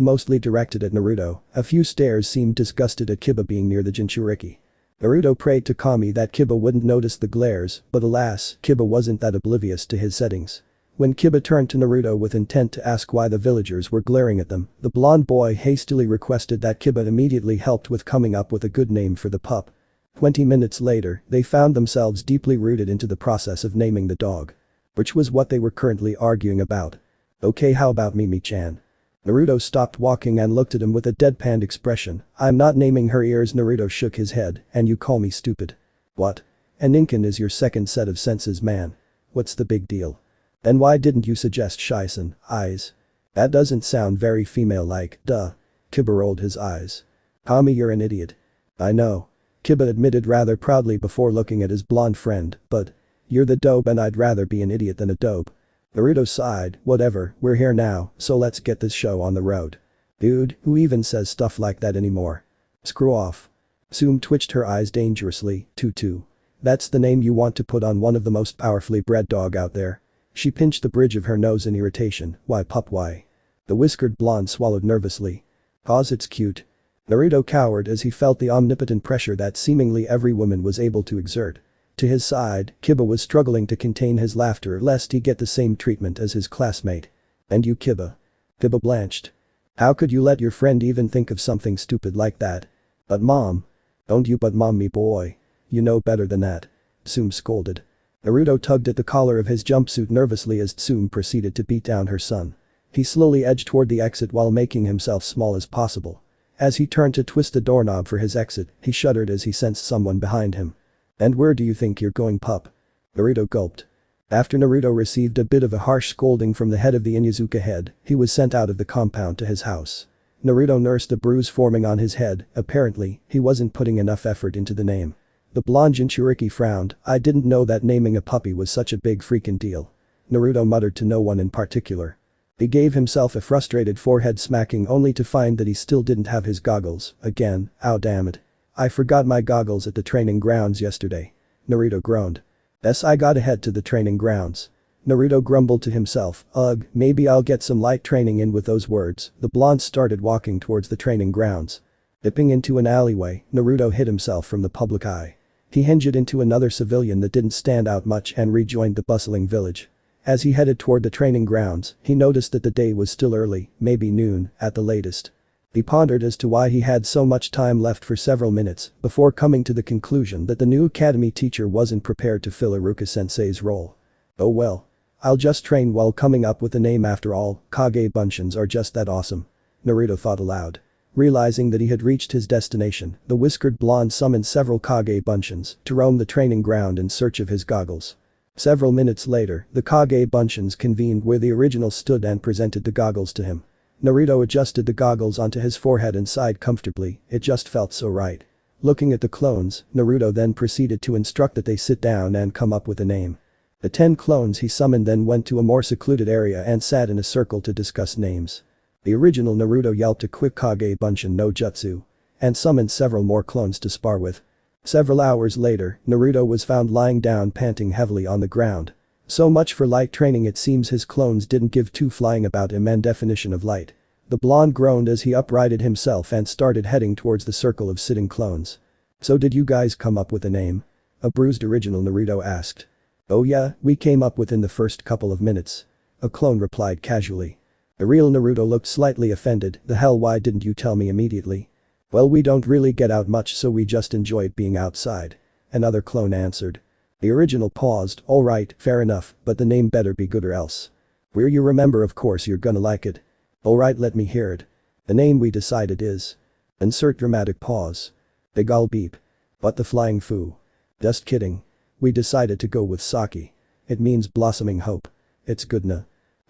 mostly directed at Naruto. A few stares seemed disgusted at Kiba being near the Jinchuriki. Naruto prayed to Kami that Kiba wouldn't notice the glares, but alas, Kiba wasn't that oblivious to his settings. When Kiba turned to Naruto with intent to ask why the villagers were glaring at them, the blonde boy hastily requested that Kiba immediately helped with coming up with a good name for the pup. 20 minutes later, they found themselves deeply rooted into the process of naming the dog. Which was what they were currently arguing about. Okay, how about Mimi-chan? Naruto stopped walking and looked at him with a deadpan expression. I'm not naming her ears. Naruto shook his head, and you call me stupid. What? An Incan is your second set of senses, man. What's the big deal? Then why didn't you suggest Shisen, eyes? That doesn't sound very female-like, duh. Kiba rolled his eyes. Kami, you're an idiot. I know. Kiba admitted rather proudly before looking at his blonde friend, but you're the dope and I'd rather be an idiot than a dope. Naruto sighed, whatever, we're here now, so let's get this show on the road. Dude, who even says stuff like that anymore? Screw off. Tsume twitched her eyes dangerously, Tutu. That's the name you want to put on one of the most powerfully bred dog out there. She pinched the bridge of her nose in irritation, why pup why? The whiskered blonde swallowed nervously. Cause it's cute. Naruto cowered as he felt the omnipotent pressure that seemingly every woman was able to exert. To his side, Kiba was struggling to contain his laughter lest he get the same treatment as his classmate. And you Kiba? Kiba blanched. How could you let your friend even think of something stupid like that? But mom. Don't you but mom me boy. You know better than that. Tsume scolded. Naruto tugged at the collar of his jumpsuit nervously as Tsume proceeded to beat down her son. He slowly edged toward the exit while making himself small as possible. As he turned to twist the doorknob for his exit, he shuddered as he sensed someone behind him. And where do you think you're going, pup? Naruto gulped. After Naruto received a bit of a harsh scolding from the head of the Inuzuka head, he was sent out of the compound to his house. Naruto nursed a bruise forming on his head, apparently, he wasn't putting enough effort into the name. The blonde Jinchuriki frowned, I didn't know that naming a puppy was such a big freaking deal. Naruto muttered to no one in particular. He gave himself a frustrated forehead smacking only to find that he still didn't have his goggles, again, ow damn it. I forgot my goggles at the training grounds yesterday. Naruto groaned. Yes, I gotta head to the training grounds. Naruto grumbled to himself, ugh, maybe I'll get some light training in with those words. The blonde started walking towards the training grounds. Dipping into an alleyway, Naruto hid himself from the public eye. He hinged into another civilian that didn't stand out much and rejoined the bustling village. As he headed toward the training grounds, he noticed that the day was still early, maybe noon, at the latest. He pondered as to why he had so much time left for several minutes, before coming to the conclusion that the new academy teacher wasn't prepared to fill Iruka-sensei's role. Oh well. I'll just train while coming up with a name after all, Kage Bunshins are just that awesome. Naruto thought aloud. Realizing that he had reached his destination, the whiskered blonde summoned several Kage Bunshins to roam the training ground in search of his goggles. Several minutes later, the Kage Bunshins convened where the original stood and presented the goggles to him. Naruto adjusted the goggles onto his forehead and sighed comfortably, it just felt so right. Looking at the clones, Naruto then proceeded to instruct that they sit down and come up with a name. The 10 clones he summoned then went to a more secluded area and sat in a circle to discuss names. The original Naruto yelped a quick Kage Bunshin no Jutsu. And summoned several more clones to spar with. Several hours later, Naruto was found lying down panting heavily on the ground. So much for light training, it seems his clones didn't give two flying about him and definition of light. The blonde groaned as he uprighted himself and started heading towards the circle of sitting clones. So did you guys come up with a name? A bruised original Naruto asked. Oh yeah, we came up within the first couple of minutes. A clone replied casually. The real Naruto looked slightly offended, the hell why didn't you tell me immediately? Well, we don't really get out much so we just enjoyed being outside. Another clone answered. The original paused, alright, fair enough, but the name better be good or else. Where you remember, of course you're gonna like it. Alright, let me hear it. The name we decided is. Insert dramatic pause. Big ol' beep. What the flying foo. Just kidding. We decided to go with Saki. It means blossoming hope. It's good na.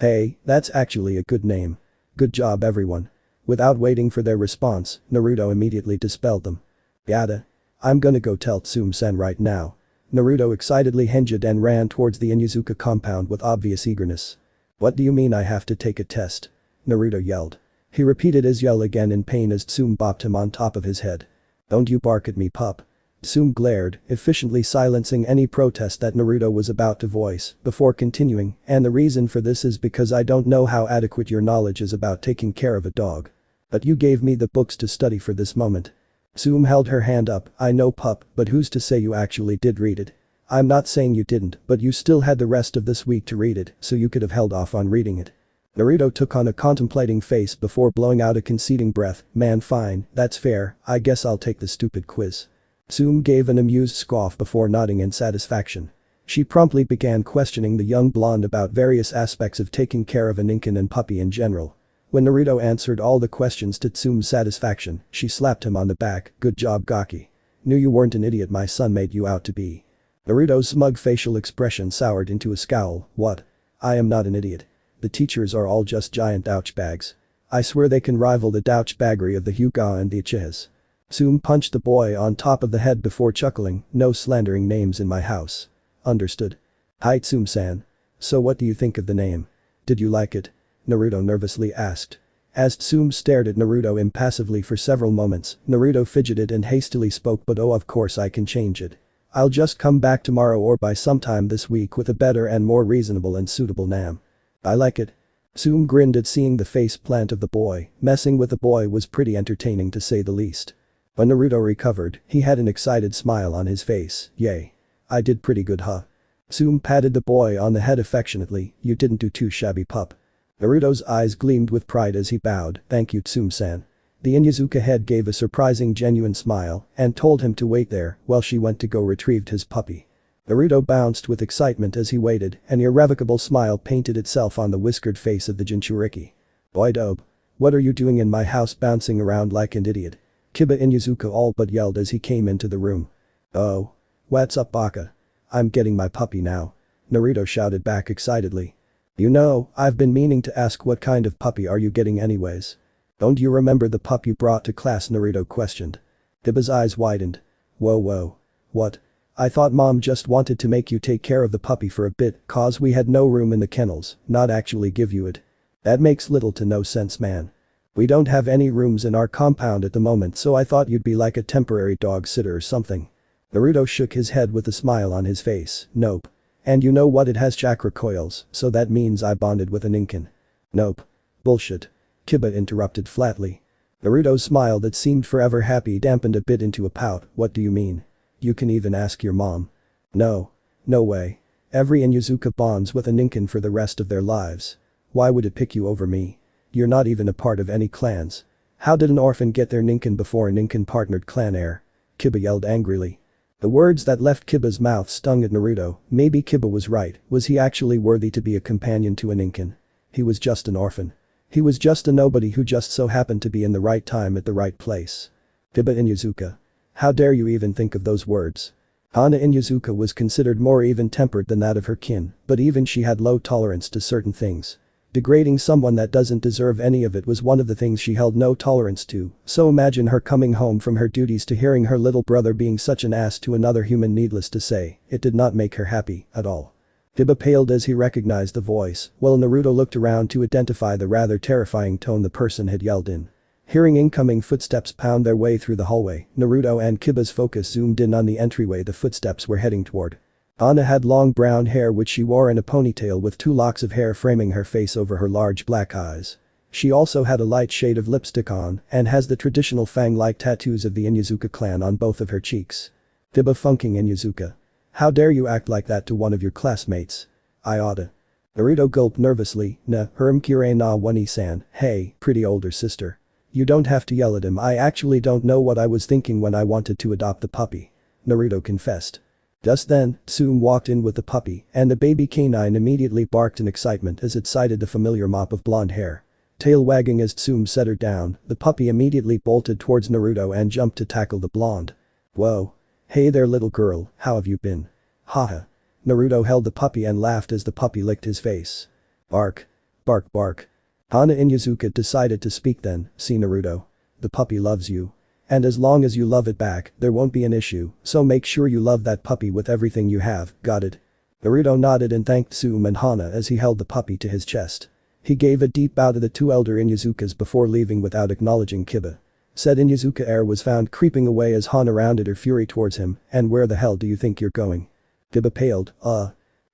Hey, that's actually a good name. Good job everyone. Without waiting for their response, Naruto immediately dispelled them. Yada. I'm gonna go tell Tsume-sen right now. Naruto excitedly hinged and ran towards the Inuzuka compound with obvious eagerness. What do you mean I have to take a test? Naruto yelled. He repeated his yell again in pain as Tsume bopped him on top of his head. Don't you bark at me, pup. Tsume glared, efficiently silencing any protest that Naruto was about to voice, before continuing, and the reason for this is because I don't know how adequate your knowledge is about taking care of a dog. But you gave me the books to study for this moment. Tsume held her hand up. I know pup, but who's to say you actually did read it? I'm not saying you didn't, but you still had the rest of this week to read it, so you could have held off on reading it. Naruto took on a contemplating face before blowing out a conceding breath. Man, fine, that's fair, I guess I'll take the stupid quiz. Tsume gave an amused scoff before nodding in satisfaction. She promptly began questioning the young blonde about various aspects of taking care of a ninkin and puppy in general. When Naruto answered all the questions to Tsume's satisfaction, she slapped him on the back. Good job, Gaki. Knew you weren't an idiot my son made you out to be. Naruto's smug facial expression soured into a scowl. What? I am not an idiot. The teachers are all just giant douchebags. I swear they can rival the douchebaggery of the Hyuga and the Uchihas. Tsume punched the boy on top of the head before chuckling. No slandering names in my house. Understood. Hi Tsume-san. So what do you think of the name? Did you like it? Naruto nervously asked. As Tsume stared at Naruto impassively for several moments, Naruto fidgeted and hastily spoke, but oh, of course I can change it. I'll just come back tomorrow or by sometime this week with a better and more reasonable and suitable name. I like it. Tsume grinned at seeing the face plant of the boy. Messing with the boy was pretty entertaining to say the least. When Naruto recovered, he had an excited smile on his face. Yay. I did pretty good, huh? Tsume patted the boy on the head affectionately. You didn't do too shabby, pup. Naruto's eyes gleamed with pride as he bowed. Thank you, Tsume-san. The Inuzuka head gave a surprising genuine smile and told him to wait there while she went to go retrieve his puppy. Naruto bounced with excitement as he waited. An irrevocable smile painted itself on the whiskered face of the Jinchuriki. Boy dope. What are you doing in my house bouncing around like an idiot? Kiba Inuzuka all but yelled as he came into the room. Oh. What's up, Baka? I'm getting my puppy now. Naruto shouted back excitedly. You know, I've been meaning to ask what kind of puppy are you getting anyways? Don't you remember the pup you brought to class? Naruto questioned. Kiba's eyes widened. Whoa. What? I thought mom just wanted to make you take care of the puppy for a bit cause we had no room in the kennels, not actually give you it. That makes little to no sense, man. We don't have any rooms in our compound at the moment, so I thought you'd be like a temporary dog sitter or something. Naruto shook his head with a smile on his face. Nope. And you know what, it has chakra coils, so that means I bonded with an Incan. Nope. Bullshit. Kiba interrupted flatly. Naruto's smile that seemed forever happy dampened a bit into a pout. What do you mean? You can even ask your mom. No. No way. Every Inuzuka bonds with a ninkin for the rest of their lives. Why would it pick you over me? You're not even a part of any clans. How did an orphan get their ninkin before a ninkin partnered clan heir? Kiba yelled angrily. The words that left Kiba's mouth stung at Naruto. Maybe Kiba was right. Was he actually worthy to be a companion to a ninkin? He was just an orphan. He was just a nobody who just so happened to be in the right time at the right place. Kiba Inuzuka. How dare you even think of those words? Hana Inuzuka was considered more even-tempered than that of her kin, but even she had low tolerance to certain things. Degrading someone that doesn't deserve any of it was one of the things she held no tolerance to, so imagine her coming home from her duties to hearing her little brother being such an ass to another human. Needless to say, it did not make her happy at all. Kiba paled as he recognized the voice, while Naruto looked around to identify the rather terrifying tone the person had yelled in. Hearing incoming footsteps pound their way through the hallway, Naruto and Kiba's focus zoomed in on the entryway the footsteps were heading toward. Hana had long brown hair which she wore in a ponytail with 2 locks of hair framing her face over her large black eyes. She also had a light shade of lipstick on and has the traditional fang-like tattoos of the Inuzuka clan on both of her cheeks. Kiba funking Inuzuka. How dare you act like that to one of your classmates? I oughta. Naruto gulped nervously. Harem Kurenai Wani-san. Hey, pretty older sister. You don't have to yell at him. I actually don't know what I was thinking when I wanted to adopt the puppy. Naruto confessed. Just then, Tsume walked in with the puppy and the baby canine immediately barked in excitement as it sighted the familiar mop of blonde hair. Tail wagging as Tsume set her down, the puppy immediately bolted towards Naruto and jumped to tackle the blonde. Whoa. Hey there little girl, how have you been? Haha. Naruto held the puppy and laughed as the puppy licked his face. Bark. Bark bark. Hana Inuzuka decided to speak then. See Naruto. The puppy loves you. And as long as you love it back, there won't be an issue, so make sure you love that puppy with everything you have, got it? Naruto nodded and thanked Tsume and Hana as he held the puppy to his chest. He gave a deep bow to the 2 elder Inuzukas before leaving without acknowledging Kiba. Said Inuzuka air was found creeping away as Hana rounded her fury towards him. And where the hell do you think you're going? Kiba paled.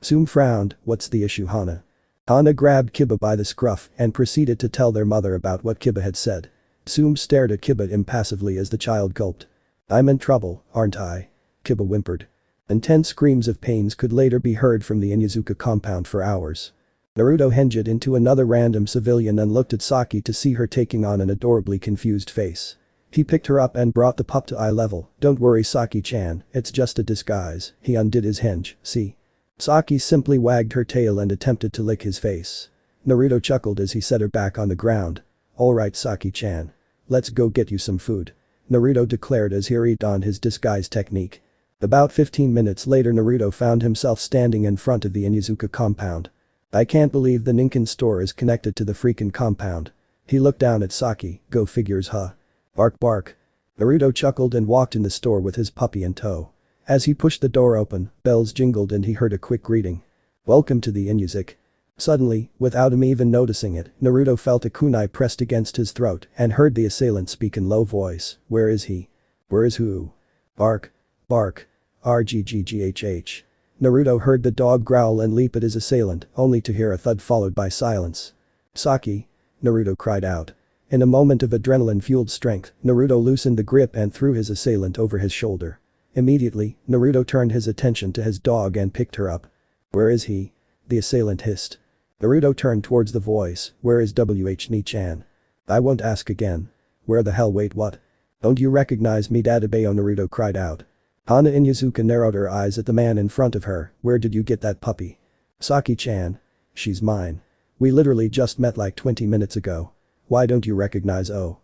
Tsume frowned. What's the issue, Hana? Hana grabbed Kiba by the scruff and proceeded to tell their mother about what Kiba had said. Tsume stared at Kiba impassively as the child gulped. "I'm in trouble, aren't I?" Kiba whimpered. Intense screams of pains could later be heard from the Inuzuka compound for hours. Naruto hinged into another random civilian and looked at Saki to see her taking on an adorably confused face. He picked her up and brought the pup to eye level. "Don't worry Saki-chan, it's just a disguise." He undid his hinge, "See?" Saki simply wagged her tail and attempted to lick his face. Naruto chuckled as he set her back on the ground. "Alright Saki-chan. Let's go get you some food," Naruto declared as he redonned his disguise technique. About 15 minutes later Naruto found himself standing in front of the Inuzuka compound. "I can't believe the Ninken store is connected to the freaking compound." He looked down at Saki, "Go figures huh?" Bark bark. Naruto chuckled and walked in the store with his puppy in tow. As he pushed the door open, bells jingled and he heard a quick greeting. "Welcome to the Inuzuka." Suddenly, without him even noticing it, Naruto felt a kunai pressed against his throat and heard the assailant speak in low voice. "Where is he?" "Where is who?" "Bark. Bark. RGGGHH." Naruto heard the dog growl and leap at his assailant, only to hear a thud followed by silence. "Saki!" Naruto cried out. In a moment of adrenaline-fueled strength, Naruto loosened the grip and threw his assailant over his shoulder. Immediately, Naruto turned his attention to his dog and picked her up. "Where is he?" the assailant hissed. Naruto turned towards the voice. "Where is Ni-chan?" "I won't ask again." "Where the hell wait what? Don't you recognize me Databeo?" Naruto cried out. Hana Inuzuka narrowed her eyes at the man in front of her. "Where did you get that puppy?" "Saki-chan. She's mine. We literally just met like 20 minutes ago. Why don't you recognize oh.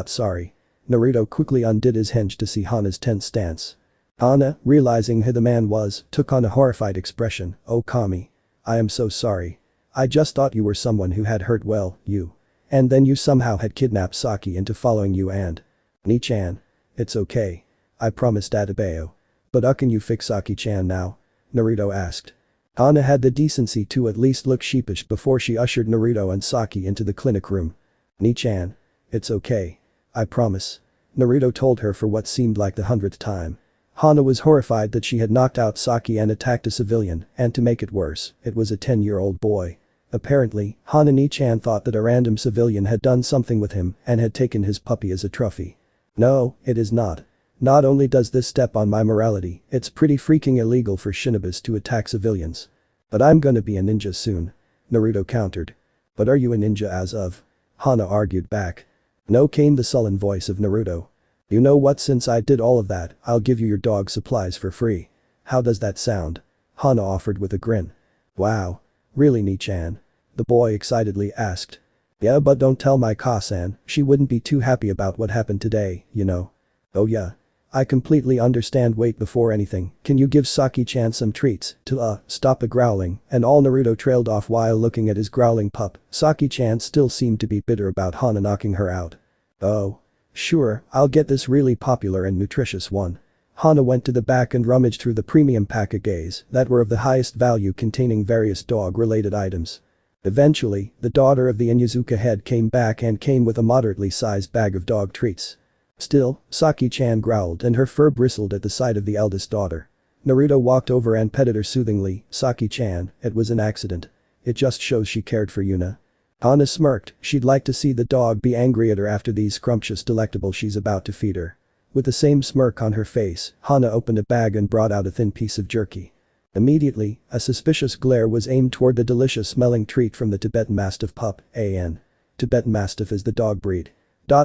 Sorry." Naruto quickly undid his hinge to see Hana's tense stance. Hana, realizing who the man was, took on a horrified expression. "Oh Kami. I am so sorry. I just thought you were someone who had hurt you. And then you somehow had kidnapped Saki into following you and." "Ni-chan. It's okay. I promised Databeo. But can you fix Saki-chan now?" Naruto asked. Hana had the decency to at least look sheepish before she ushered Naruto and Saki into the clinic room. "Ni-chan. It's okay. I promise." Naruto told her for what seemed like the 100th time. Hana was horrified that she had knocked out Saki and attacked a civilian, and to make it worse, it was a 10-year-old boy. Apparently, Hana Ni-chan thought that a random civilian had done something with him and had taken his puppy as a trophy. "No, it is not. Not only does this step on my morality, it's pretty freaking illegal for shinobis to attack civilians. But I'm gonna be a ninja soon," Naruto countered. "But are you a ninja as of?" Hana argued back. "No," came the sullen voice of Naruto. "You know what, since I did all of that, I'll give you your dog supplies for free. How does that sound?" Hana offered with a grin. "Wow. Really Ni-chan?" the boy excitedly asked. "Yeah, but don't tell my Ka-san, she wouldn't be too happy about what happened today, you know." "Oh yeah. I completely understand. Wait, before anything, can you give Saki-chan some treats to stop a growling?" And all Naruto trailed off while looking at his growling pup. Saki-chan still seemed to be bitter about Hana knocking her out. "Oh. Sure, I'll get this really popular and nutritious one." Hana went to the back and rummaged through the premium packages that were of the highest value, containing various dog-related items. Eventually, the daughter of the Inuzuka head came back and came with a moderately sized bag of dog treats. Still, Saki-chan growled and her fur bristled at the sight of the eldest daughter. Naruto walked over and petted her soothingly. "Saki-chan, it was an accident. It just shows she cared for Yuna." Hana smirked. She'd like to see the dog be angry at her after these scrumptious delectables she's about to feed her. With the same smirk on her face, Hana opened a bag and brought out a thin piece of jerky. Immediately, a suspicious glare was aimed toward the delicious-smelling treat from the Tibetan Mastiff pup, An. Tibetan Mastiff is the dog breed.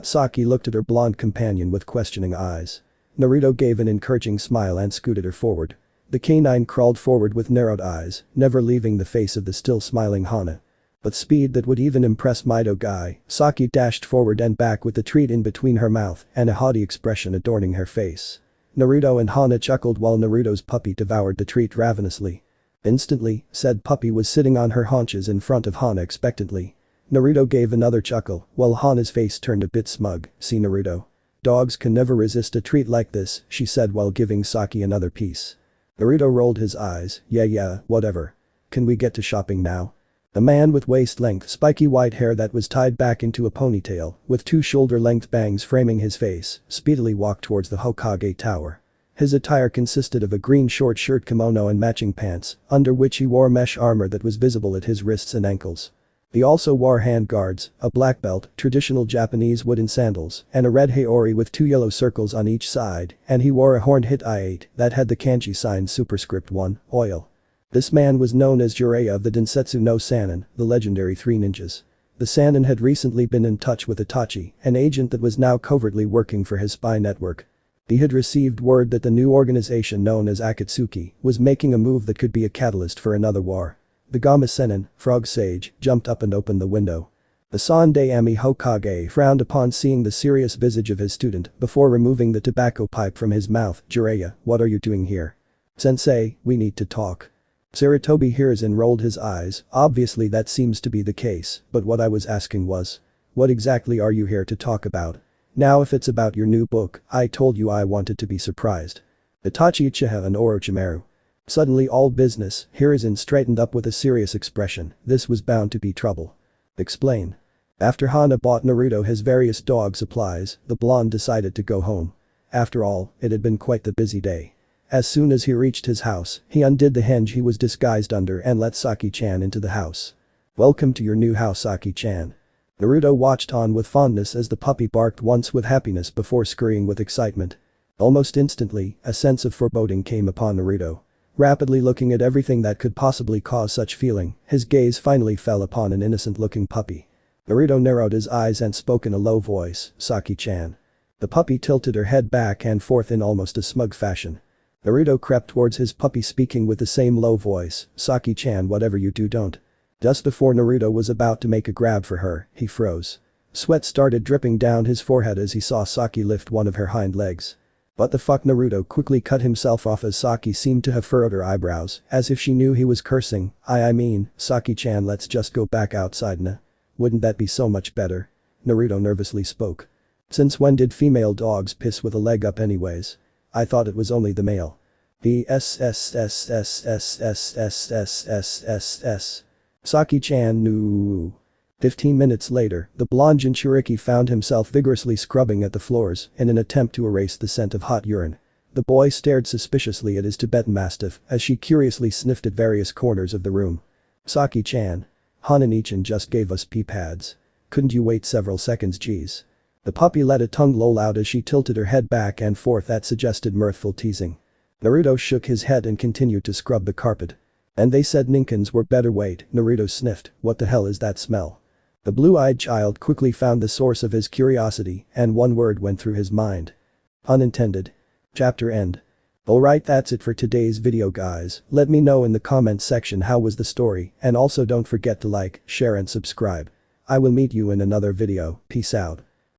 Saki looked at her blonde companion with questioning eyes. Naruto gave an encouraging smile and scooted her forward. The canine crawled forward with narrowed eyes, never leaving the face of the still smiling Hana. With speed that would even impress Mido Guy, Saki dashed forward and back with the treat in between her mouth and a haughty expression adorning her face. Naruto and Hana chuckled while Naruto's puppy devoured the treat ravenously. Instantly, said puppy was sitting on her haunches in front of Hana expectantly. Naruto gave another chuckle, while Hana's face turned a bit smug. "See Naruto? Dogs can never resist a treat like this," she said while giving Saki another piece. Naruto rolled his eyes. Yeah, whatever. Can we get to shopping now?" A man with waist-length spiky white hair that was tied back into a ponytail, with two shoulder-length bangs framing his face, speedily walked towards the Hokage Tower. His attire consisted of a green short shirt, kimono and matching pants, under which he wore mesh armor that was visible at his wrists and ankles. He also wore handguards, a black belt, traditional Japanese wooden sandals, and a red haori with 2 yellow circles on each side, and he wore a horned hit I-8 that had the kanji sign superscript 1, oil. This man was known as Jiraiya of the Densetsu no Sannin, the legendary 3 ninjas. The Sannin had recently been in touch with Itachi, an agent that was now covertly working for his spy network. He had received word that the new organization known as Akatsuki was making a move that could be a catalyst for another war. The Gama Sennin, Frog Sage, jumped up and opened the window. The Sandai Ami Hokage frowned upon seeing the serious visage of his student before removing the tobacco pipe from his mouth. Jiraiya, what are you doing here? Sensei, we need to talk. Sarutobi Hiruzen rolled his eyes, obviously that seems to be the case, but what I was asking was. What exactly are you here to talk about? Now if it's about your new book, I told you I wanted to be surprised. Itachi Uchiha and Orochimaru. Suddenly all business, Hiruzen straightened up with a serious expression, this was bound to be trouble. Explain. After Hana bought Naruto his various dog supplies, the blonde decided to go home. After all, it had been quite the busy day. As soon as he reached his house, he undid the hinge he was disguised under and let Saki-chan into the house. Welcome to your new house, Saki-chan. Naruto watched on with fondness as the puppy barked once with happiness before scurrying with excitement. Almost instantly, a sense of foreboding came upon Naruto. Rapidly looking at everything that could possibly cause such feeling, his gaze finally fell upon an innocent-looking puppy. Naruto narrowed his eyes and spoke in a low voice, Saki-chan. The puppy tilted her head back and forth in almost a smug fashion. Naruto crept towards his puppy speaking with the same low voice, Saki-chan, whatever you do don't. Just before Naruto was about to make a grab for her, he froze. Sweat started dripping down his forehead as he saw Saki lift one of her hind legs. What the fuck? Naruto quickly cut himself off as Saki seemed to have furrowed her eyebrows, as if she knew he was cursing. I mean, Saki-chan, let's just go back outside na. Wouldn't that be so much better? Naruto nervously spoke. Since when did female dogs piss with a leg up anyways? I thought it was only the male. Saki-chan no. 15 minutes later, the blonde Jinchuriki found himself vigorously scrubbing at the floors in an attempt to erase the scent of hot urine. The boy stared suspiciously at his Tibetan Mastiff as she curiously sniffed at various corners of the room. Saki-chan. Hanan-chan just gave us pee pads. Couldn't you wait several seconds, geez? The puppy let a tongue loll out as she tilted her head back and forth that suggested mirthful teasing. Naruto shook his head and continued to scrub the carpet. And they said Ninkans were better wait, Naruto sniffed, what the hell is that smell? The blue-eyed child quickly found the source of his curiosity and one word went through his mind. Unintended. Chapter end. Alright, that's it for today's video guys, let me know in the comments section how was the story and also don't forget to like, share and subscribe. I will meet you in another video, peace out.